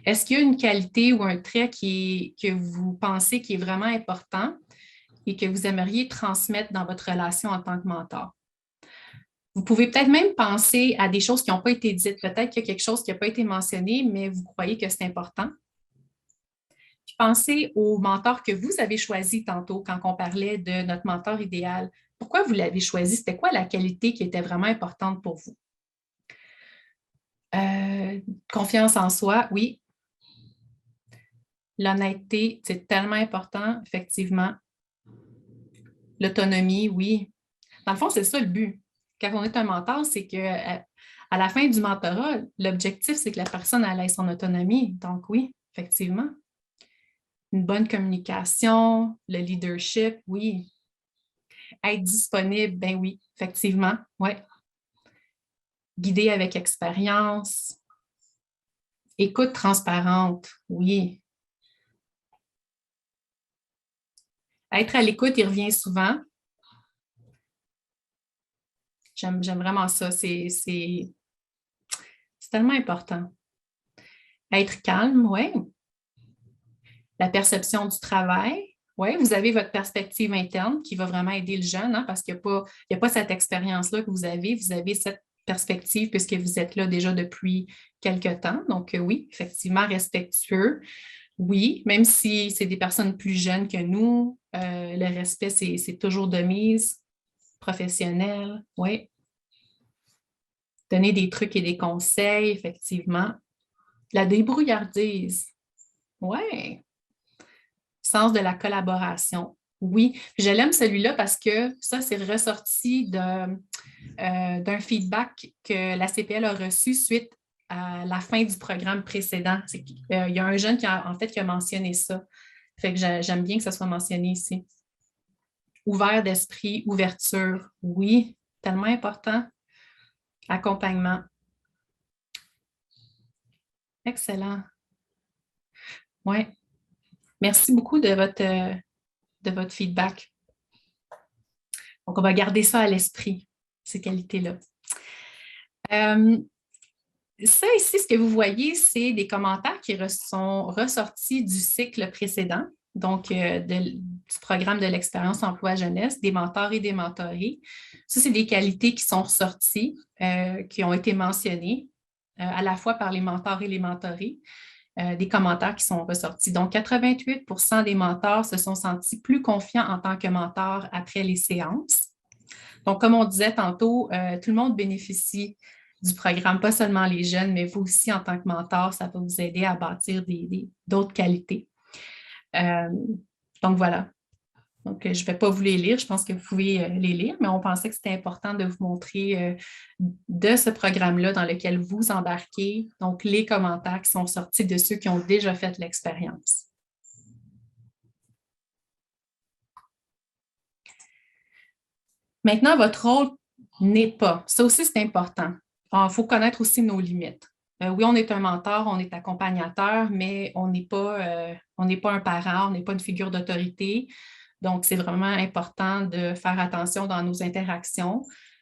Est-ce qu'il y a une qualité ou un trait que vous pensez qui est vraiment important et que vous aimeriez transmettre dans votre relation en tant que mentor? Vous pouvez peut-être même penser à des choses qui n'ont pas été dites. Peut-être qu'il y a quelque chose qui n'a pas été mentionné, mais vous croyez que c'est important. Puis pensez au mentor que vous avez choisi tantôt quand on parlait de notre mentor idéal. Pourquoi vous l'avez choisi? C'était quoi la qualité qui était vraiment importante pour vous? Confiance en soi, oui. L'honnêteté, c'est tellement important, effectivement. L'autonomie, oui. Dans le fond, c'est ça le but. Quand on est un mentor, c'est qu'à la fin du mentorat, l'objectif, c'est que la personne ait son autonomie. Donc oui, effectivement. Une bonne communication, le leadership, oui. Être disponible, ben oui, effectivement, oui. Guider avec expérience. Écoute transparente, oui. Être à l'écoute, il revient souvent. J'aime vraiment ça. C'est tellement important. Être calme, oui. La perception du travail, oui. Vous avez votre perspective interne qui va vraiment aider le jeune, hein, parce qu'il n'y a pas cette expérience-là que vous avez. Vous avez cette perspective puisque vous êtes là déjà depuis quelque temps. Donc, oui, effectivement, respectueux. Oui, même si c'est des personnes plus jeunes que nous, le respect, c'est toujours de mise. Professionnel, oui. Donner des trucs et des conseils, effectivement. La débrouillardise, oui. Sens de la collaboration, oui. Je l'aime celui-là parce que ça, c'est ressorti d'un feedback que la CPL a reçu suite à la fin du programme précédent. Il y a un jeune qui a mentionné ça. Fait que j'aime bien que ça soit mentionné ici. Ouvert d'esprit, ouverture, oui, tellement important. Accompagnement. Excellent. Oui. Merci beaucoup de votre feedback. Donc, on va garder ça à l'esprit, ces qualités-là. Ça ici, ce que vous voyez, c'est des commentaires qui sont ressortis du cycle précédent, donc du programme de l'expérience emploi jeunesse, des mentors et des mentorés. Ça, c'est des qualités qui sont ressorties, qui ont été mentionnées à la fois par les mentors et les mentorés. Des commentaires qui sont ressortis. Donc, 88% des mentors se sont sentis plus confiants en tant que mentors après les séances. Donc, comme on disait tantôt, tout le monde bénéficie du programme, pas seulement les jeunes, mais vous aussi en tant que mentor, ça va vous aider à bâtir d'autres qualités. Donc, voilà. Donc, je ne vais pas vous les lire, je pense que vous pouvez les lire, mais on pensait que c'était important de vous montrer de ce programme-là dans lequel vous embarquez, donc les commentaires qui sont sortis de ceux qui ont déjà fait l'expérience. Maintenant, votre rôle n'est pas. Ça aussi, c'est important. Il faut connaître aussi nos limites. Oui, on est un mentor, on est accompagnateur, mais on n'est pas un parent, on n'est pas une figure d'autorité. Donc, c'est vraiment important de faire attention dans nos interactions,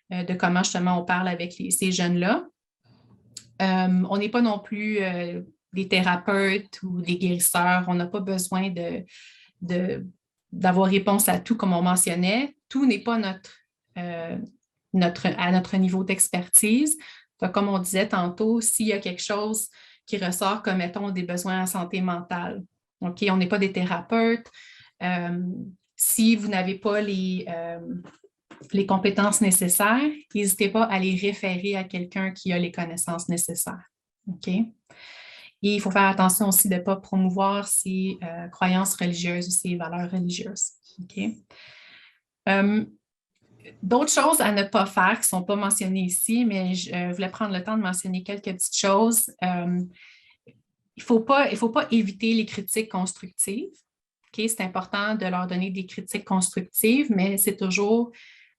de comment justement on parle avec ces jeunes-là. On n'est pas non plus des thérapeutes ou des guérisseurs. On n'a pas besoin d'avoir réponse à tout, comme on mentionnait. Tout n'est pas à notre niveau d'expertise. Comme on disait tantôt, s'il y a quelque chose qui ressort comme, mettons, des besoins en santé mentale, OK, on n'est pas des thérapeutes. Si vous n'avez pas les compétences nécessaires, n'hésitez pas à les référer à quelqu'un qui a les connaissances nécessaires. OK? Et il faut faire attention aussi de ne pas promouvoir ses croyances religieuses ou ses valeurs religieuses. OK? D'autres choses à ne pas faire qui ne sont pas mentionnées ici, mais je voulais prendre le temps de mentionner quelques petites choses. Il ne faut pas éviter les critiques constructives. Okay, c'est important de leur donner des critiques constructives, mais c'est toujours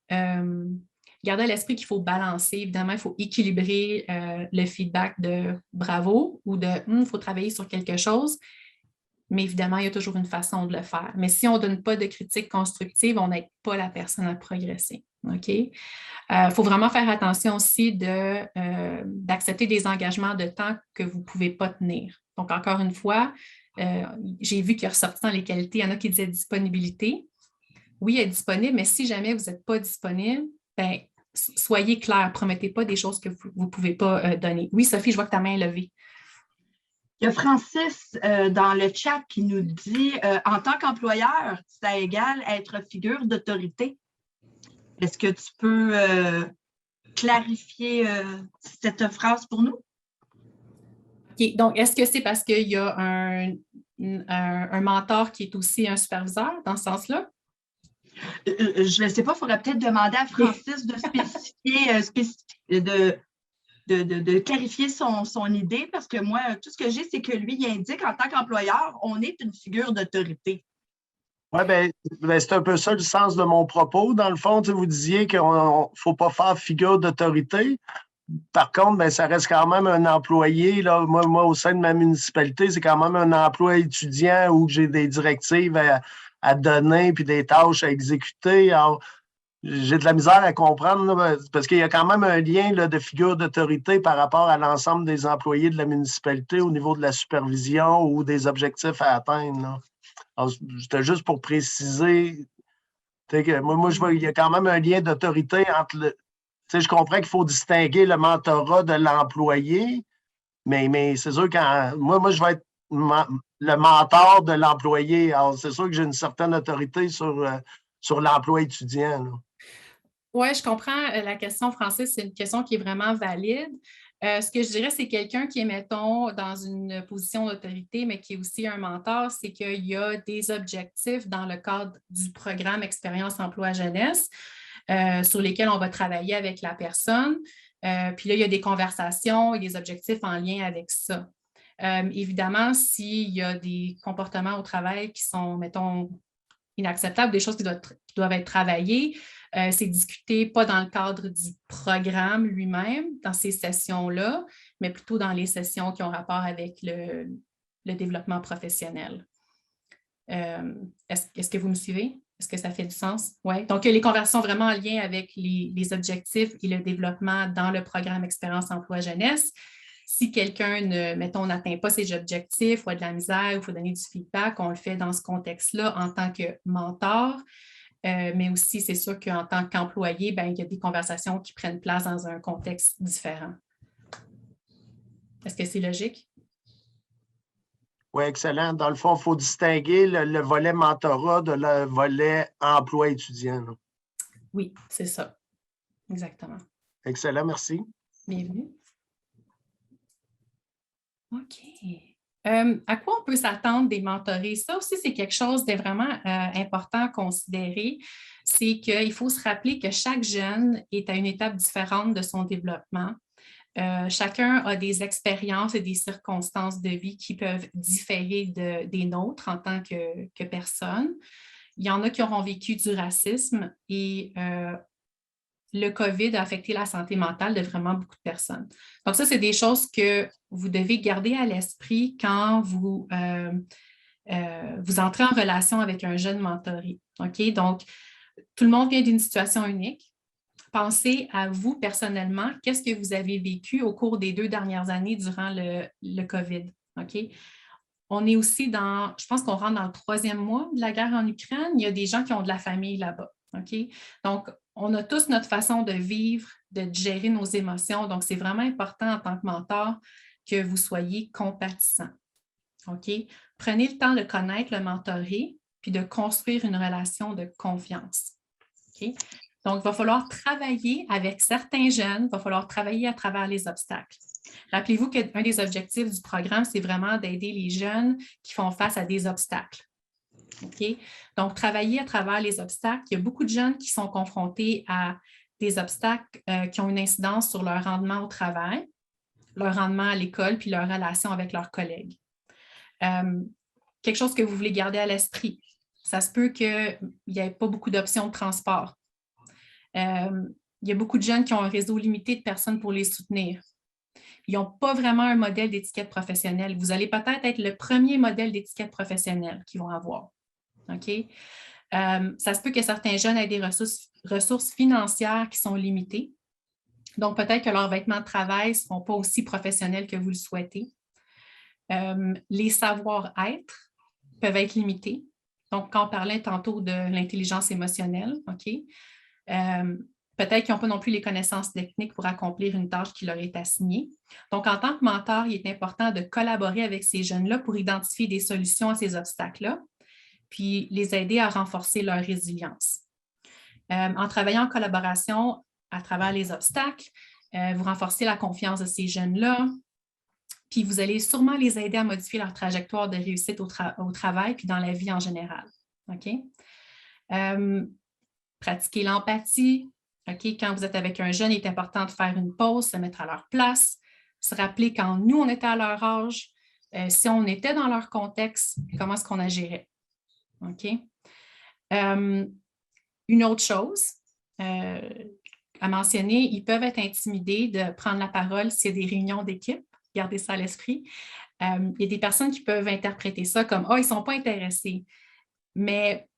garder à l'esprit qu'il faut balancer. Évidemment, il faut équilibrer le feedback de bravo ou de il faut travailler sur quelque chose. mais évidemment, il y a toujours une façon de le faire. Mais si on ne donne pas de critique constructive, on n'aide pas la personne à progresser. OK? Faut vraiment faire attention aussi d'accepter des engagements de temps que vous ne pouvez pas tenir. Donc, encore une fois, j'ai vu qu'il ressorti dans les qualités, il y en a qui disaient disponibilité. Oui, être disponible, mais si jamais vous n'êtes pas disponible, ben, soyez clair, promettez pas des choses que vous ne pouvez pas donner. Oui, Sophie, je vois que ta main est levée. Il y a Francis dans le chat qui nous dit en tant qu'employeur, ça égale être figure d'autorité. Est-ce que tu peux clarifier cette phrase pour nous? OK. Donc, est-ce que c'est parce qu'il y a un mentor qui est aussi un superviseur dans ce sens-là? Je ne sais pas, il faudrait peut-être demander à Francis de spécifier, de clarifier son idée, parce que moi, tout ce que j'ai, c'est que lui, il indique en tant qu'employeur, on est une figure d'autorité. Oui, ben, c'est un peu ça le sens de mon propos. Dans le fond, vous disiez qu'il ne faut pas faire figure d'autorité. Par contre, ben, ça reste quand même un employé. Là. Moi, au sein de ma municipalité, c'est quand même un emploi étudiant où j'ai des directives à donner puis des tâches à exécuter. Alors, j'ai de la misère à comprendre là, parce qu'il y a quand même un lien là, de figure d'autorité par rapport à l'ensemble des employés de la municipalité au niveau de la supervision ou des objectifs à atteindre. Là. Alors, c'était juste pour préciser que moi, je vois qu'il y a quand même un lien d'autorité entre le. Je comprends qu'il faut distinguer le mentorat de l'employé, mais c'est sûr que moi, je vais être le mentor de l'employé. Alors, c'est sûr que j'ai une certaine autorité sur l'emploi étudiant. Oui, je comprends la question, Francis. C'est une question qui est vraiment valide. Ce que je dirais, c'est quelqu'un qui est, mettons, dans une position d'autorité, mais qui est aussi un mentor, c'est qu'il y a des objectifs dans le cadre du programme Expérience Emploi Jeunesse sur lesquels on va travailler avec la personne. Puis là, il y a des conversations et des objectifs en lien avec ça. Évidemment, s'il y a des comportements au travail qui sont, mettons, inacceptables, des choses qui doivent être travaillées, c'est discuté pas dans le cadre du programme lui-même, dans ces sessions-là, mais plutôt dans les sessions qui ont rapport avec le développement professionnel. Est-ce que vous me suivez? Est-ce que ça fait du sens? Oui. Donc, les conversations vraiment en lien avec les objectifs et le développement dans le programme Expérience Emploi Jeunesse. Si quelqu'un, mettons, n'atteint pas ses objectifs ou a de la misère ou il faut donner du feedback, on le fait dans ce contexte-là en tant que mentor. Mais aussi, c'est sûr qu'en tant qu'employé, il y a des conversations qui prennent place dans un contexte différent. Est-ce que c'est logique? Oui, excellent. Dans le fond, il faut distinguer le volet mentorat de le volet emploi étudiant. Là. Oui, c'est ça. Exactement. Excellent, merci. Bienvenue. OK. À quoi on peut s'attendre des mentorés? Ça aussi, c'est quelque chose de vraiment important à considérer. C'est qu'il faut se rappeler que chaque jeune est à une étape différente de son développement. Chacun a des expériences et des circonstances de vie qui peuvent différer des nôtres en tant que personne. Il y en a qui auront vécu du racisme et le COVID a affecté la santé mentale de vraiment beaucoup de personnes. Donc ça, c'est des choses que vous devez garder à l'esprit quand vous entrez en relation avec un jeune mentoré. OK? Donc, tout le monde vient d'une situation unique. Pensez à vous personnellement, qu'est-ce que vous avez vécu au cours des 2 dernières années durant le COVID. OK? On est aussi je pense qu'on rentre dans le 3e mois de la guerre en Ukraine. Il y a des gens qui ont de la famille là-bas. OK? Donc, on a tous notre façon de vivre, de gérer nos émotions. Donc, c'est vraiment important en tant que mentor que vous soyez compatissant. OK? Prenez le temps de connaître le mentoré puis de construire une relation de confiance. OK? Donc, il va falloir travailler avec certains jeunes, il va falloir travailler à travers les obstacles. Rappelez-vous qu'un des objectifs du programme, c'est vraiment d'aider les jeunes qui font face à des obstacles. Okay? Donc, travailler à travers les obstacles. Il y a beaucoup de jeunes qui sont confrontés à des obstacles qui ont une incidence sur leur rendement au travail, leur rendement à l'école, puis leur relation avec leurs collègues. Quelque chose que vous voulez garder à l'esprit. Ça se peut qu'il n'y ait pas beaucoup d'options de transport. Il y a beaucoup de jeunes qui ont un réseau limité de personnes pour les soutenir. Ils n'ont pas vraiment un modèle d'étiquette professionnelle. Vous allez peut-être être le premier modèle d'étiquette professionnelle qu'ils vont avoir. OK? Ça se peut que certains jeunes aient des ressources financières qui sont limitées. Donc, peut-être que leurs vêtements de travail ne seront pas aussi professionnels que vous le souhaitez. Les savoir-être peuvent être limités. Donc, quand on parlait tantôt de l'intelligence émotionnelle, OK? Peut-être qu'ils n'ont pas non plus les connaissances techniques pour accomplir une tâche qui leur est assignée. Donc, en tant que mentor, il est important de collaborer avec ces jeunes-là pour identifier des solutions à ces obstacles-là, puis les aider à renforcer leur résilience. En travaillant en collaboration à travers les obstacles, vous renforcez la confiance de ces jeunes-là, puis vous allez sûrement les aider à modifier leur trajectoire de réussite au travail puis dans la vie en général. OK? Pratiquer l'empathie. OK? Quand vous êtes avec un jeune, il est important de faire une pause, se mettre à leur place, se rappeler quand nous, on était à leur âge, si on était dans leur contexte, comment est-ce qu'on agirait. OK? Une autre chose à mentionner, ils peuvent être intimidés de prendre la parole s'il y a des réunions d'équipe. Gardez ça à l'esprit. Il y a des personnes qui peuvent interpréter ça comme « Ah, ils ne sont pas intéressés ». Mais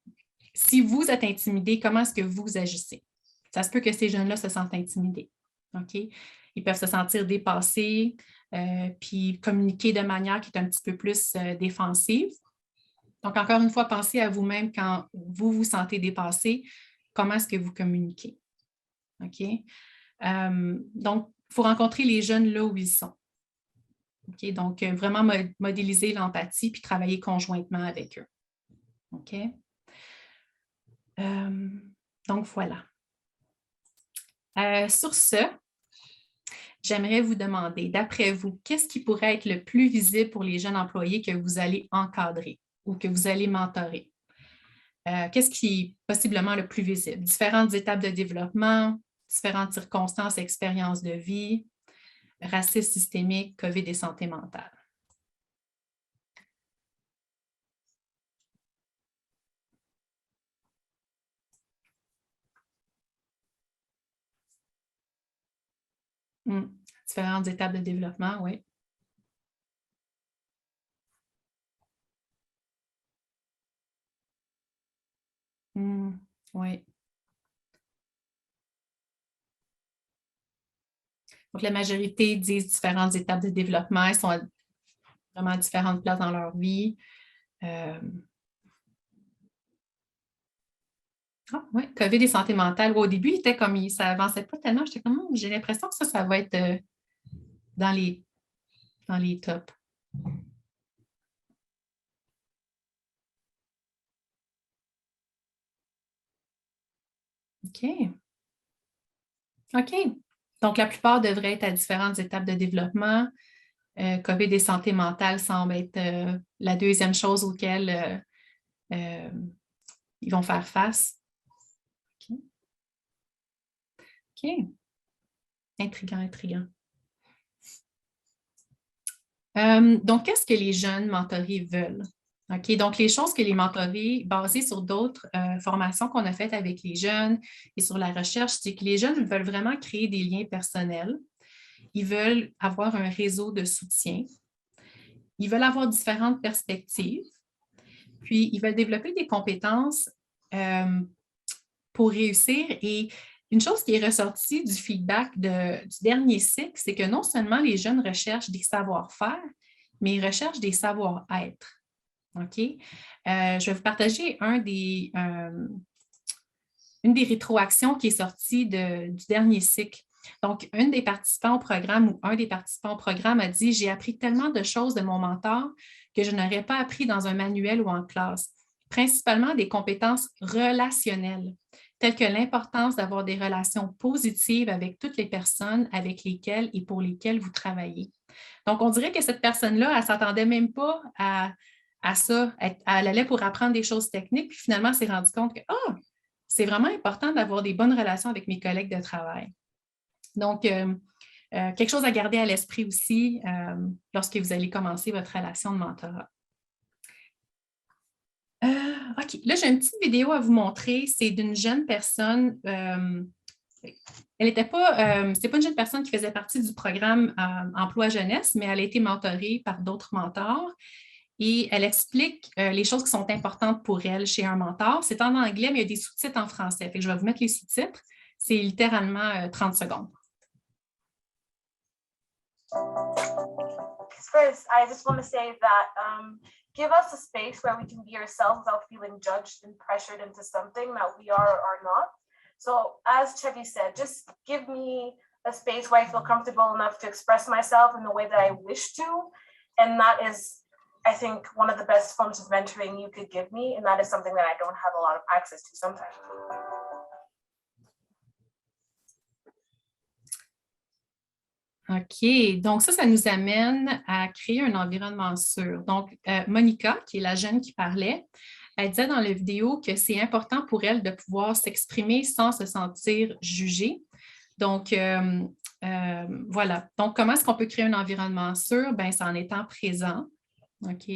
si vous êtes intimidé, comment est-ce que vous agissez? Ça se peut que ces jeunes-là se sentent intimidés. OK? Ils peuvent se sentir dépassés, puis communiquer de manière qui est un petit peu plus défensive. Donc, encore une fois, pensez à vous-même quand vous vous sentez dépassé, comment est-ce que vous communiquez. OK? Donc, il faut rencontrer les jeunes là où ils sont. OK? Donc, vraiment modéliser l'empathie puis travailler conjointement avec eux. OK? Donc, voilà. Sur ce, j'aimerais vous demander, d'après vous, qu'est-ce qui pourrait être le plus visible pour les jeunes employés que vous allez encadrer ou que vous allez mentorer? Qu'est-ce qui est possiblement le plus visible? Différentes étapes de développement, différentes circonstances, expériences de vie, racisme systémique, COVID et santé mentale. Différentes étapes de développement, oui. Oui. Donc, la majorité disent différentes étapes de développement. Elles sont à vraiment différentes places dans leur vie. Ah, oui, COVID et santé mentale. Au début, il était comme, ça n'avançait pas tellement. J'étais comme, j'ai l'impression que ça va être dans les tops. OK. OK. Donc, la plupart devraient être à différentes étapes de développement. COVID et santé mentale semble être la deuxième chose auxquelles ils vont faire face. OK. OK. Intriguant, intriguant. Donc, qu'est-ce que les jeunes mentorés veulent? OK, donc les choses que les mentorés, basées sur d'autres formations qu'on a faites avec les jeunes et sur la recherche, c'est que les jeunes veulent vraiment créer des liens personnels. Ils veulent avoir un réseau de soutien. Ils veulent avoir différentes perspectives. Puis, ils veulent développer des compétences pour réussir. Et une chose qui est ressortie du feedback du dernier cycle, c'est que non seulement les jeunes recherchent des savoir-faire, mais ils recherchent des savoir-être. OK? Je vais vous partager une des rétroactions qui est sortie du dernier cycle. Donc, un des participants au programme a dit « J'ai appris tellement de choses de mon mentor que je n'aurais pas appris dans un manuel ou en classe, principalement des compétences relationnelles, telles que l'importance d'avoir des relations positives avec toutes les personnes avec lesquelles et pour lesquelles vous travaillez. » Donc, on dirait que cette personne-là, elle ne s'attendait même pas à ça. Elle allait pour apprendre des choses techniques, puis finalement, elle s'est rendue compte que c'est vraiment important d'avoir des bonnes relations avec mes collègues de travail. Donc, quelque chose à garder à l'esprit aussi lorsque vous allez commencer votre relation de mentorat. OK, là, j'ai une petite vidéo à vous montrer. C'est d'une jeune personne Elle n'était pas, c'était pas une jeune personne qui faisait partie du programme Emploi Jeunesse, mais elle a été mentorée par d'autres mentors. Et elle explique les choses qui sont importantes pour elle chez un mentor. C'est en anglais, mais il y a des sous-titres en français. Fait que je vais vous mettre les sous-titres. C'est littéralement 30 secondes. First, I just want to say that give us a space where we can be ourselves without feeling judged and pressured into something that we are or are not. So as Chevy said, just give me a space where I feel comfortable enough to express myself in the way that I wish to. And that is, I think, one of the best forms of mentoring you could give me. And that is something that I don't have a lot of access to sometimes. OK. Donc, ça nous amène à créer un environnement sûr. Donc, Monica, qui est la jeune qui parlait, elle disait dans la vidéo que c'est important pour elle de pouvoir s'exprimer sans se sentir jugée. Donc, voilà. Donc, comment est-ce qu'on peut créer un environnement sûr? Bien, c'est en étant présent. OK.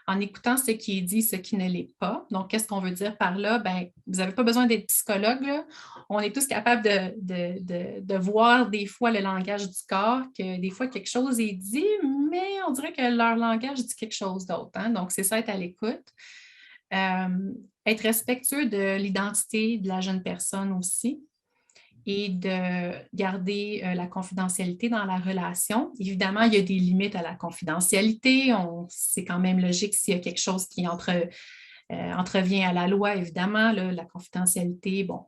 En écoutant ce qui est dit, ce qui ne l'est pas. Donc, qu'est-ce qu'on veut dire par là? Bien, vous n'avez pas besoin d'être psychologue, là. On est tous capables de voir des fois le langage du corps, que des fois quelque chose est dit, mais on dirait que leur langage dit quelque chose d'autre. Hein? Donc, c'est ça, être à l'écoute. Être respectueux de l'identité de la jeune personne aussi et de garder la confidentialité dans la relation. Évidemment, il y a des limites à la confidentialité. C'est quand même logique s'il y a quelque chose qui entrevient à la loi, évidemment. Là, la confidentialité, bon,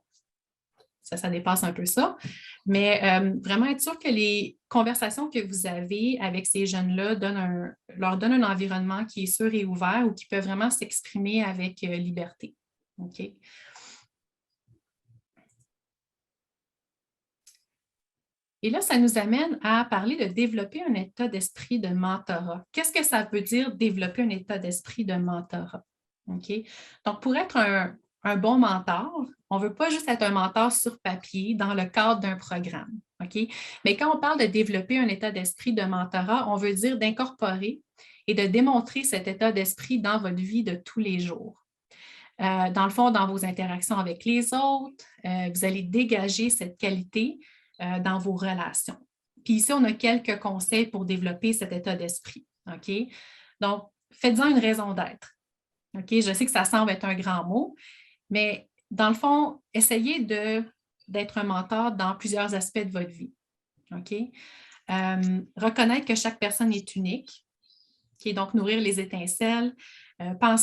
ça dépasse un peu ça. Mais vraiment être sûr que les conversations que vous avez avec ces jeunes-là leur donnent un environnement qui est sûr et ouvert ou qui peut vraiment s'exprimer avec liberté. OK? Et là, ça nous amène à parler de développer un état d'esprit de mentorat. Qu'est-ce que ça veut dire développer un état d'esprit de mentorat? OK? Donc, pour être un bon mentor, on ne veut pas juste être un mentor sur papier dans le cadre d'un programme. OK? Mais quand on parle de développer un état d'esprit de mentorat, on veut dire d'incorporer et de démontrer cet état d'esprit dans votre vie de tous les jours. Dans le fond, dans vos interactions avec les autres, vous allez dégager cette qualité dans vos relations. Puis ici, on a quelques conseils pour développer cet état d'esprit. OK? Donc, faites-en une raison d'être. OK? Je sais que ça semble être un grand mot, mais dans le fond, essayez d'être un mentor dans plusieurs aspects de votre vie. OK? Reconnaître que chaque personne est unique, OK? Donc nourrir les étincelles. Quand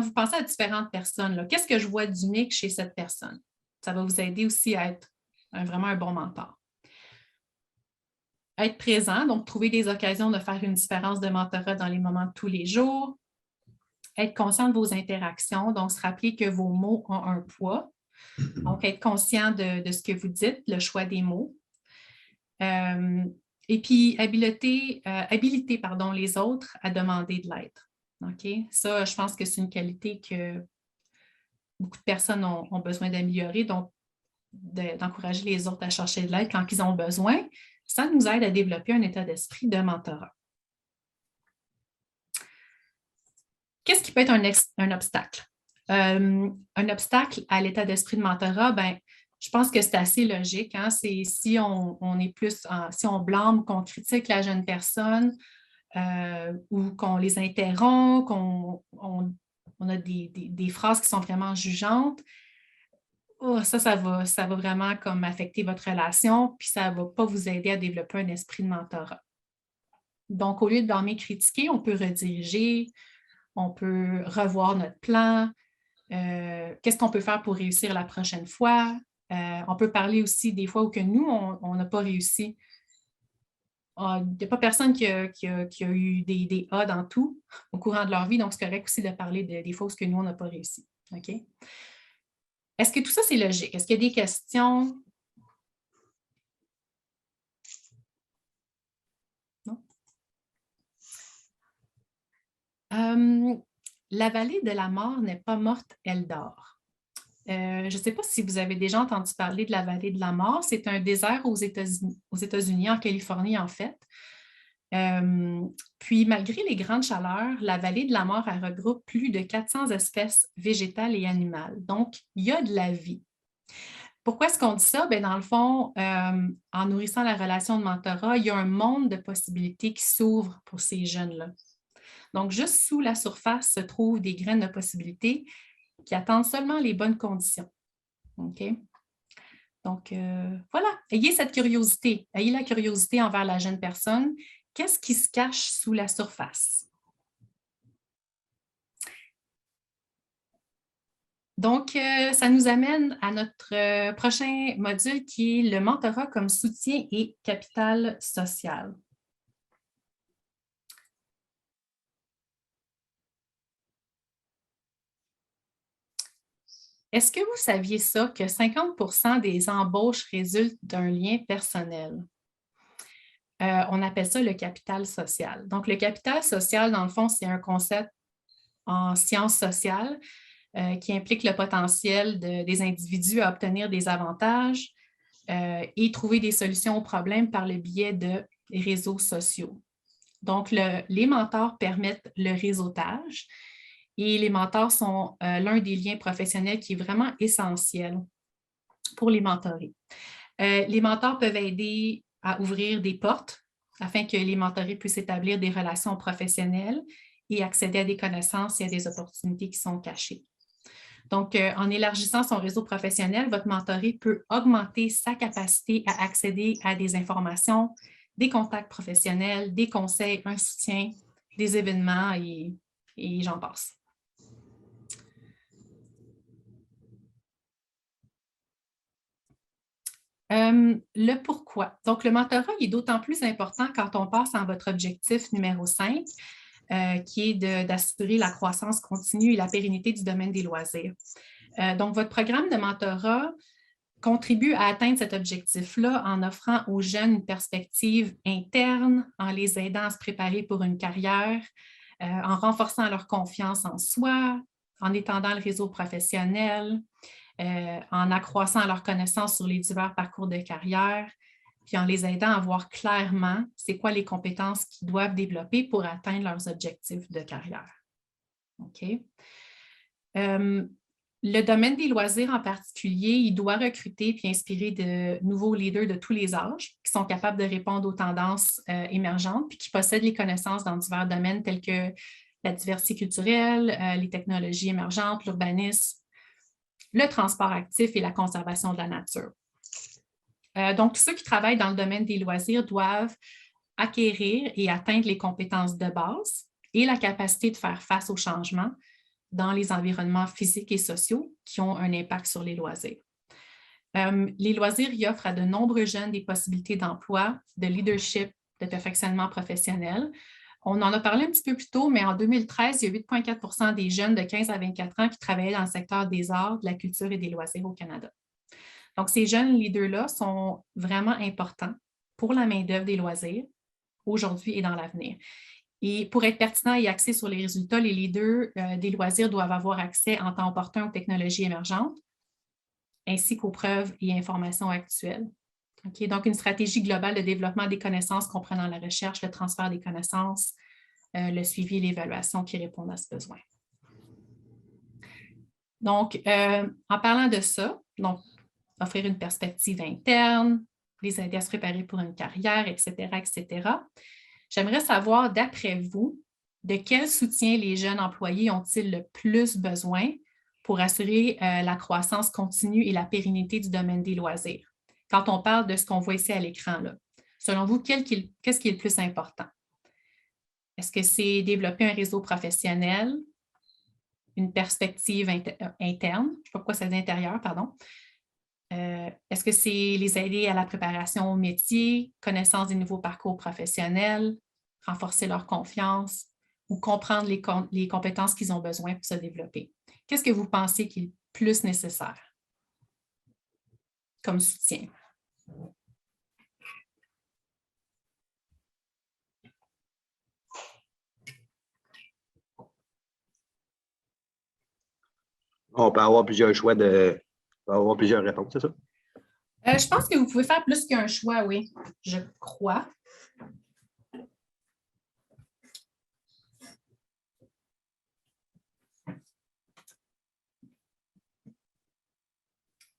vous pensez à différentes personnes, qu'est-ce que je vois d'unique chez cette personne? Ça va vous aider aussi à être vraiment un bon mentor. Être présent, donc trouver des occasions de faire une différence de mentorat dans les moments de tous les jours. Être conscient de vos interactions, donc se rappeler que vos mots ont un poids. Donc, être conscient de ce que vous dites, le choix des mots. Et puis, habiliter les autres à demander de l'aide. OK? Ça, je pense que c'est une qualité que beaucoup de personnes ont besoin d'améliorer, donc d'encourager les autres à chercher de l'aide quand ils ont besoin. Ça nous aide à développer un état d'esprit de mentorat. Qu'est-ce qui peut être un obstacle? Un obstacle à l'état d'esprit de mentorat, bien, je pense que c'est assez logique. Hein? C'est si si on blâme, qu'on critique la jeune personne ou qu'on les interrompt, qu'on a des phrases qui sont vraiment jugeantes, ça va vraiment comme affecter votre relation, puis ça ne va pas vous aider à développer un esprit de mentorat. Donc, au lieu de blâmer, critiquer, on peut rediriger, on peut revoir notre plan, qu'est-ce qu'on peut faire pour réussir la prochaine fois. On peut parler aussi des fois où que nous, on n'a pas réussi. Il n'y a pas personne qui a eu des A dans tout au courant de leur vie, donc c'est correct aussi de parler des fois où que nous, on n'a pas réussi. OK? Est-ce que tout ça, c'est logique? Est-ce qu'il y a des questions? Non? La vallée de la mort n'est pas morte, elle dort. Je ne sais pas si vous avez déjà entendu parler de la vallée de la mort. C'est un désert aux États-Unis, en Californie, en fait. Puis, malgré les grandes chaleurs, la vallée de la mort elle regroupe plus de 400 espèces végétales et animales. Donc, il y a de la vie. Pourquoi est-ce qu'on dit ça? Bien, dans le fond, en nourrissant la relation de mentorat, il y a un monde de possibilités qui s'ouvre pour ces jeunes-là. Donc, juste sous la surface se trouvent des graines de possibilités qui attendent seulement les bonnes conditions. OK? Donc, voilà, ayez cette curiosité. Ayez la curiosité envers la jeune personne. Qu'est-ce qui se cache sous la surface? Donc, ça nous amène à notre prochain module qui est le mentorat comme soutien et capital social. Est-ce que vous saviez ça, que 50% des embauches résultent d'un lien personnel? On appelle ça le capital social. Donc, le capital social, dans le fond, c'est un concept en sciences sociales qui implique le potentiel des individus à obtenir des avantages et trouver des solutions aux problèmes par le biais des réseaux sociaux. Donc, les mentors permettent le réseautage et les mentors sont l'un des liens professionnels qui est vraiment essentiel pour les mentorés. Les mentors peuvent aider à ouvrir des portes afin que les mentorés puissent établir des relations professionnelles et accéder à des connaissances et à des opportunités qui sont cachées. Donc, en élargissant son réseau professionnel, votre mentoré peut augmenter sa capacité à accéder à des informations, des contacts professionnels, des conseils, un soutien, des événements et j'en passe. Le pourquoi. Donc, le mentorat est d'autant plus important quand on passe en votre objectif numéro 5, qui est d'assurer la croissance continue et la pérennité du domaine des loisirs. Donc, votre programme de mentorat contribue à atteindre cet objectif-là en offrant aux jeunes une perspective interne, en les aidant à se préparer pour une carrière, en renforçant leur confiance en soi, en étendant le réseau professionnel, en accroissant leurs connaissances sur les divers parcours de carrière, puis en les aidant à voir clairement c'est quoi les compétences qu'ils doivent développer pour atteindre leurs objectifs de carrière. OK? Le domaine des loisirs en particulier, il doit recruter puis inspirer de nouveaux leaders de tous les âges qui sont capables de répondre aux tendances émergentes puis qui possèdent les connaissances dans divers domaines tels que la diversité culturelle, les technologies émergentes, l'urbanisme, le transport actif et la conservation de la nature. Donc, tous ceux qui travaillent dans le domaine des loisirs doivent acquérir et atteindre les compétences de base et la capacité de faire face aux changements dans les environnements physiques et sociaux qui ont un impact sur les loisirs. Les loisirs y offrent à de nombreux jeunes des possibilités d'emploi, de leadership, de perfectionnement professionnel. On en a parlé un petit peu plus tôt, mais en 2013, il y a 8,4% des jeunes de 15 à 24 ans qui travaillaient dans le secteur des arts, de la culture et des loisirs au Canada. Donc, ces jeunes leaders-là sont vraiment importants pour la main-d'œuvre des loisirs aujourd'hui et dans l'avenir. Et pour être pertinent et axé sur les résultats, les leaders des loisirs doivent avoir accès en temps opportun aux technologies émergentes, ainsi qu'aux preuves et informations actuelles. Okay? Donc, une stratégie globale de développement des connaissances comprenant la recherche, le transfert des connaissances, le suivi et l'évaluation qui répondent à ce besoin. Donc, en parlant de ça, donc, offrir une perspective interne, les aider à se préparer pour une carrière, etc., etc., j'aimerais savoir, d'après vous, de quel soutien les jeunes employés ont-ils le plus besoin pour assurer la croissance continue et la pérennité du domaine des loisirs? Quand on parle de ce qu'on voit ici à l'écran, là, selon vous, qu'est-ce qui est le plus important? Est-ce que c'est développer un réseau professionnel, une perspective interne, je ne sais pas pourquoi c'est d'intérieur, pardon. Est-ce que c'est les aider à la préparation au métier, connaissance des nouveaux parcours professionnels, renforcer leur confiance ou comprendre les compétences qu'ils ont besoin pour se développer? Qu'est-ce que vous pensez qui est le plus nécessaire comme soutien? On peut avoir plusieurs choix on peut avoir plusieurs réponses, c'est ça? Je pense que vous pouvez faire plus qu'un choix, oui, je crois.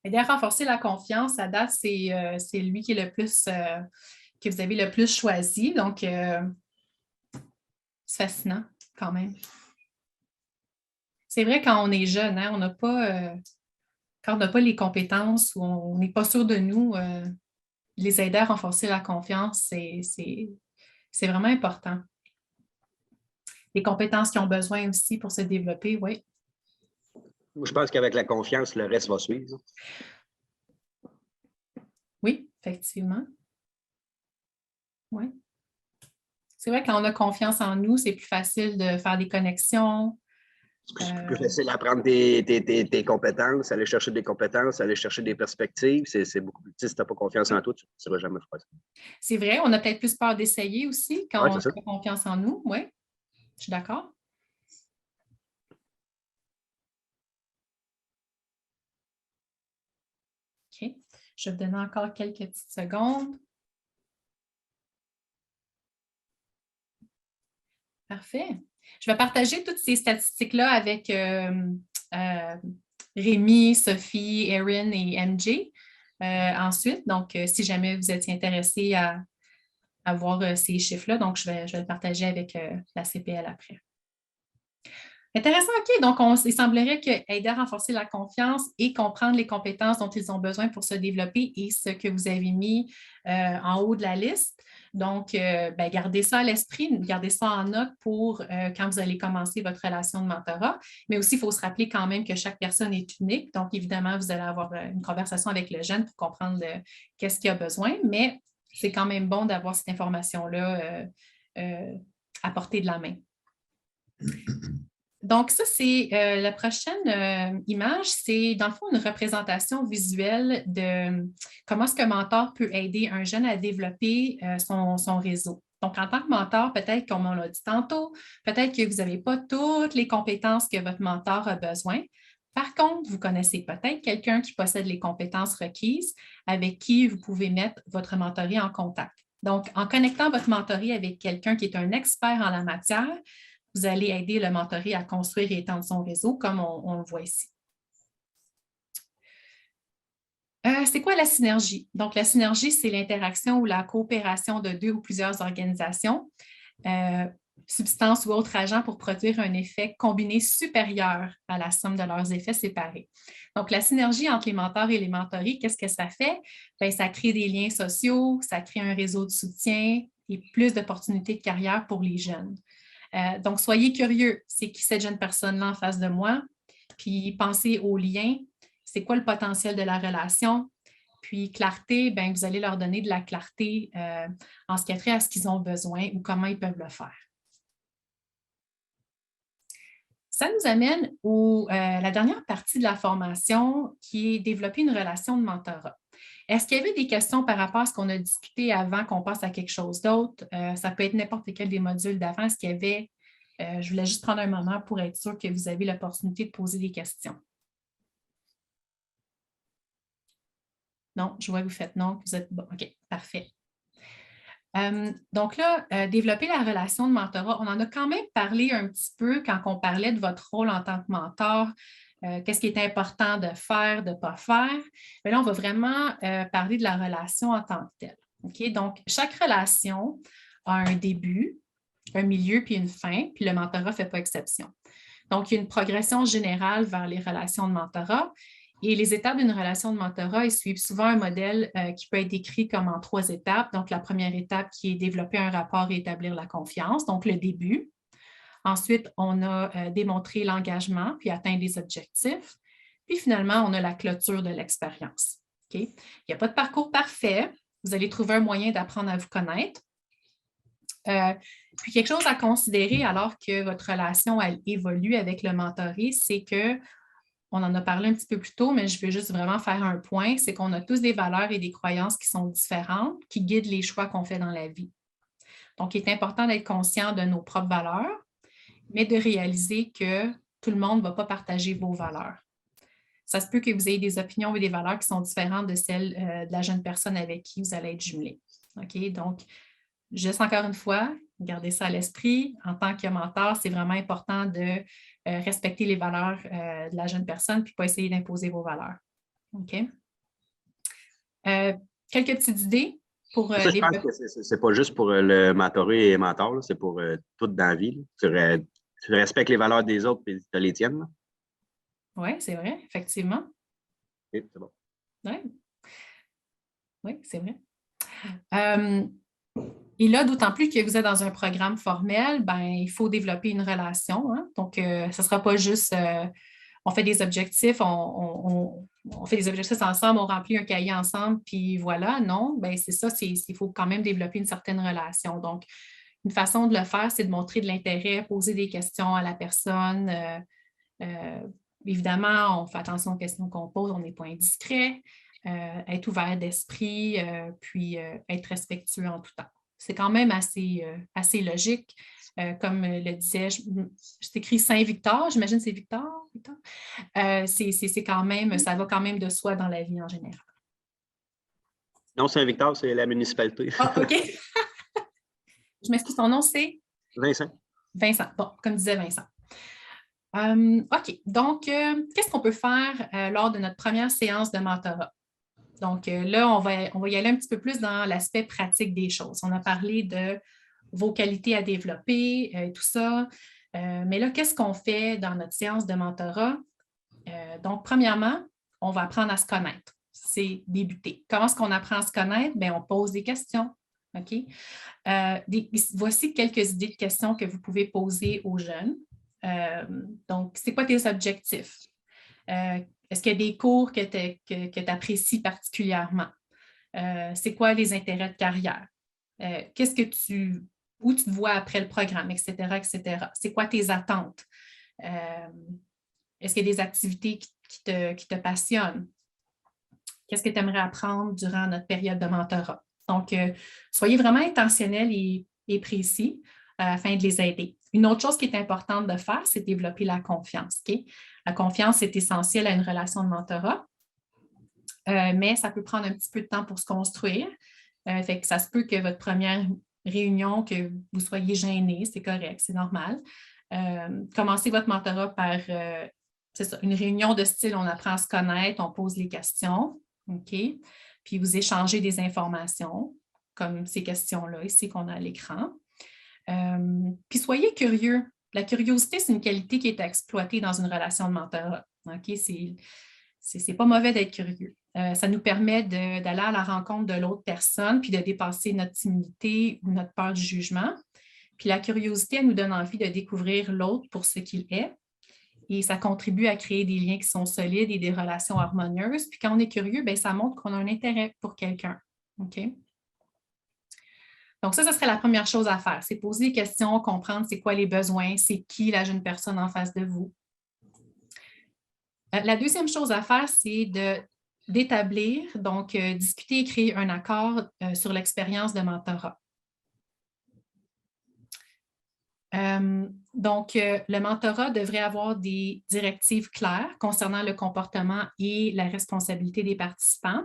Aider à renforcer la confiance, à date, c'est lui qui est le plus, que vous avez le plus choisi. Donc, c'est fascinant quand même. C'est vrai, quand on est jeune, hein, on n'a pas, quand on n'a pas les compétences ou on n'est pas sûr de nous, les aider à renforcer la confiance, c'est vraiment important. Les compétences qu'ils ont besoin aussi pour se développer, oui. Je pense qu'avec la confiance, le reste va suivre. Oui, effectivement. Oui. C'est vrai, quand on a confiance en nous, c'est plus facile de faire des connexions. C'est plus facile d'apprendre tes compétences, aller chercher des compétences, aller chercher des perspectives. C'est beaucoup plus. Si tu n'as pas confiance en toi, tu ne sauras jamais faire ça. C'est vrai, on a peut-être plus peur d'essayer aussi quand Ouais, on a confiance en nous. Oui, je suis d'accord. OK. Je vais vous donner encore quelques petites secondes. Parfait. Je vais partager toutes ces statistiques-là avec Rémi, Sophie, Erin et MJ ensuite. Donc, si jamais vous étiez intéressés à voir ces chiffres-là, donc je vais le partager avec la CPL après. Intéressant, OK. Donc, il semblerait qu'aider à renforcer la confiance et comprendre les compétences dont ils ont besoin pour se développer et ce que vous avez mis en haut de la liste. Donc, gardez ça à l'esprit, gardez ça en note pour quand vous allez commencer votre relation de mentorat. Mais aussi, il faut se rappeler quand même que chaque personne est unique. Donc, évidemment, vous allez avoir une conversation avec le jeune pour comprendre qu'est-ce qu'il a besoin. Mais c'est quand même bon d'avoir cette information-là à portée de la main. Donc, ça, c'est la prochaine image, c'est dans le fond une représentation visuelle de comment est-ce qu'un mentor peut aider un jeune à développer son réseau. Donc, en tant que mentor, peut-être, comme on l'a dit tantôt, peut-être que vous n'avez pas toutes les compétences que votre mentor a besoin. Par contre, vous connaissez peut-être quelqu'un qui possède les compétences requises avec qui vous pouvez mettre votre mentorie en contact. Donc, en connectant votre mentorie avec quelqu'un qui est un expert en la matière, vous allez aider le mentoré à construire et étendre son réseau, comme on le voit ici. C'est quoi la synergie? Donc, la synergie, c'est l'interaction ou la coopération de deux ou plusieurs organisations, substances ou autres agents pour produire un effet combiné supérieur à la somme de leurs effets séparés. Donc, la synergie entre les mentors et les mentorés, qu'est-ce que ça fait? Bien, ça crée des liens sociaux, ça crée un réseau de soutien et plus d'opportunités de carrière pour les jeunes. Donc, soyez curieux, c'est qui cette jeune personne-là en face de moi, puis pensez aux liens, c'est quoi le potentiel de la relation, puis clarté, bien, vous allez leur donner de la clarté en ce qui a trait à ce qu'ils ont besoin ou comment ils peuvent le faire. Ça nous amène à la dernière partie de la formation qui est développer une relation de mentorat. Est-ce qu'il y avait des questions par rapport à ce qu'on a discuté avant qu'on passe à quelque chose d'autre? Ça peut être n'importe quel des modules d'avant. Est-ce qu'il y avait... je voulais juste prendre un moment pour être sûr que vous avez l'opportunité de poser des questions. Non, je vois que vous faites non, que vous êtes bon. OK, parfait. Donc là, développer la relation de mentorat, on en a quand même parlé un petit peu quand on parlait de votre rôle en tant que mentor. Qu'est-ce qui est important de faire, de ne pas faire. Mais là, on va vraiment parler de la relation en tant que telle. Okay? Donc, chaque relation a un début, un milieu puis une fin, puis le mentorat ne fait pas exception. Donc, il y a une progression générale vers les relations de mentorat. Et les étapes d'une relation de mentorat, ils suivent souvent un modèle qui peut être décrit comme en 3 étapes. Donc, la première étape qui est développer un rapport et établir la confiance, donc le début. Ensuite, on a démontré l'engagement puis atteint des objectifs. Puis finalement, on a la clôture de l'expérience. Okay? Il n'y a pas de parcours parfait. Vous allez trouver un moyen d'apprendre à vous connaître. Puis quelque chose à considérer alors que votre relation elle évolue avec le mentoré, c'est que, on en a parlé un petit peu plus tôt, mais je veux juste vraiment faire un point, c'est qu'on a tous des valeurs et des croyances qui sont différentes, qui guident les choix qu'on fait dans la vie. Donc, il est important d'être conscient de nos propres valeurs, mais de réaliser que tout le monde ne va pas partager vos valeurs. Ça se peut que vous ayez des opinions et des valeurs qui sont différentes de celles de la jeune personne avec qui vous allez être jumelé. OK? Donc, juste encore une fois, gardez ça à l'esprit. En tant que mentor, c'est vraiment important de respecter les valeurs de la jeune personne puis pas essayer d'imposer vos valeurs. OK? Quelques petites idées pour Ça, je pense que c'est pas juste pour le mentoré et mentor, c'est pour tout dans la vie. Tu respectes les valeurs des autres et tu as les tiennes. Oui, c'est vrai, effectivement. Okay, c'est bon. Oui, c'est vrai. Et là, d'autant plus que vous êtes dans un programme formel, ben, il faut développer une relation. Hein? Donc, ce ne sera pas juste on fait des objectifs, on fait des objectifs ensemble, on remplit un cahier ensemble, puis voilà. Non, ben, c'est ça, il faut quand même développer une certaine relation. Donc, une façon de le faire, c'est de montrer de l'intérêt, poser des questions à la personne. Évidemment, on fait attention aux questions qu'on pose, on n'est pas indiscret, être ouvert d'esprit, puis être respectueux en tout temps. C'est quand même assez logique. Comme le disait, je t'écris Saint-Victor, j'imagine que c'est Victor. C'est quand même, ça va quand même de soi dans la vie en général. Non, Saint-Victor, c'est la municipalité. Ah, OK. Je m'excuse, ton nom, c'est? Vincent. Vincent, bon, comme disait Vincent. OK, donc, qu'est-ce qu'on peut faire lors de notre première séance de mentorat? Donc, là, on va y aller un petit peu plus dans l'aspect pratique des choses. On a parlé de vos qualités à développer, tout ça. Mais là, qu'est-ce qu'on fait dans notre séance de mentorat? Donc, premièrement, on va apprendre à se connaître. C'est débuter. Comment est-ce qu'on apprend à se connaître? Bien, on pose des questions. OK? Voici quelques idées de questions que vous pouvez poser aux jeunes. Donc, c'est quoi tes objectifs? Est-ce qu'il y a des cours que tu apprécies particulièrement? C'est quoi les intérêts de carrière? Où tu te vois après le programme, etc., etc. C'est quoi tes attentes? Est-ce qu'il y a des activités qui te passionnent? Qu'est-ce que tu aimerais apprendre durant notre période de mentorat? Donc, soyez vraiment intentionnels et précis afin de les aider. Une autre chose qui est importante de faire, c'est développer la confiance. Okay? La confiance est essentielle à une relation de mentorat, mais ça peut prendre un petit peu de temps pour se construire. Fait que ça se peut que votre première réunion, que vous soyez gêné, c'est correct, c'est normal. Commencez votre mentorat par une réunion de style, on apprend à se connaître, on pose les questions, OK? Puis vous échangez des informations, comme ces questions-là ici qu'on a à l'écran. Puis soyez curieux. La curiosité, c'est une qualité qui est exploitée dans une relation de mentorat. OK? C'est pas mauvais d'être curieux. Ça nous permet d'aller à la rencontre de l'autre personne puis de dépasser notre timidité ou notre peur du jugement. Puis la curiosité, elle nous donne envie de découvrir l'autre pour ce qu'il est. Et ça contribue à créer des liens qui sont solides et des relations harmonieuses. Puis quand on est curieux, bien, ça montre qu'on a un intérêt pour quelqu'un. OK? Donc, ça serait la première chose à faire. C'est poser des questions, comprendre c'est quoi les besoins, c'est qui la jeune personne en face de vous. La deuxième chose à faire, c'est d'établir, donc discuter et créer un accord sur l'expérience de mentorat. Donc, le mentorat devrait avoir des directives claires concernant le comportement et la responsabilité des participants.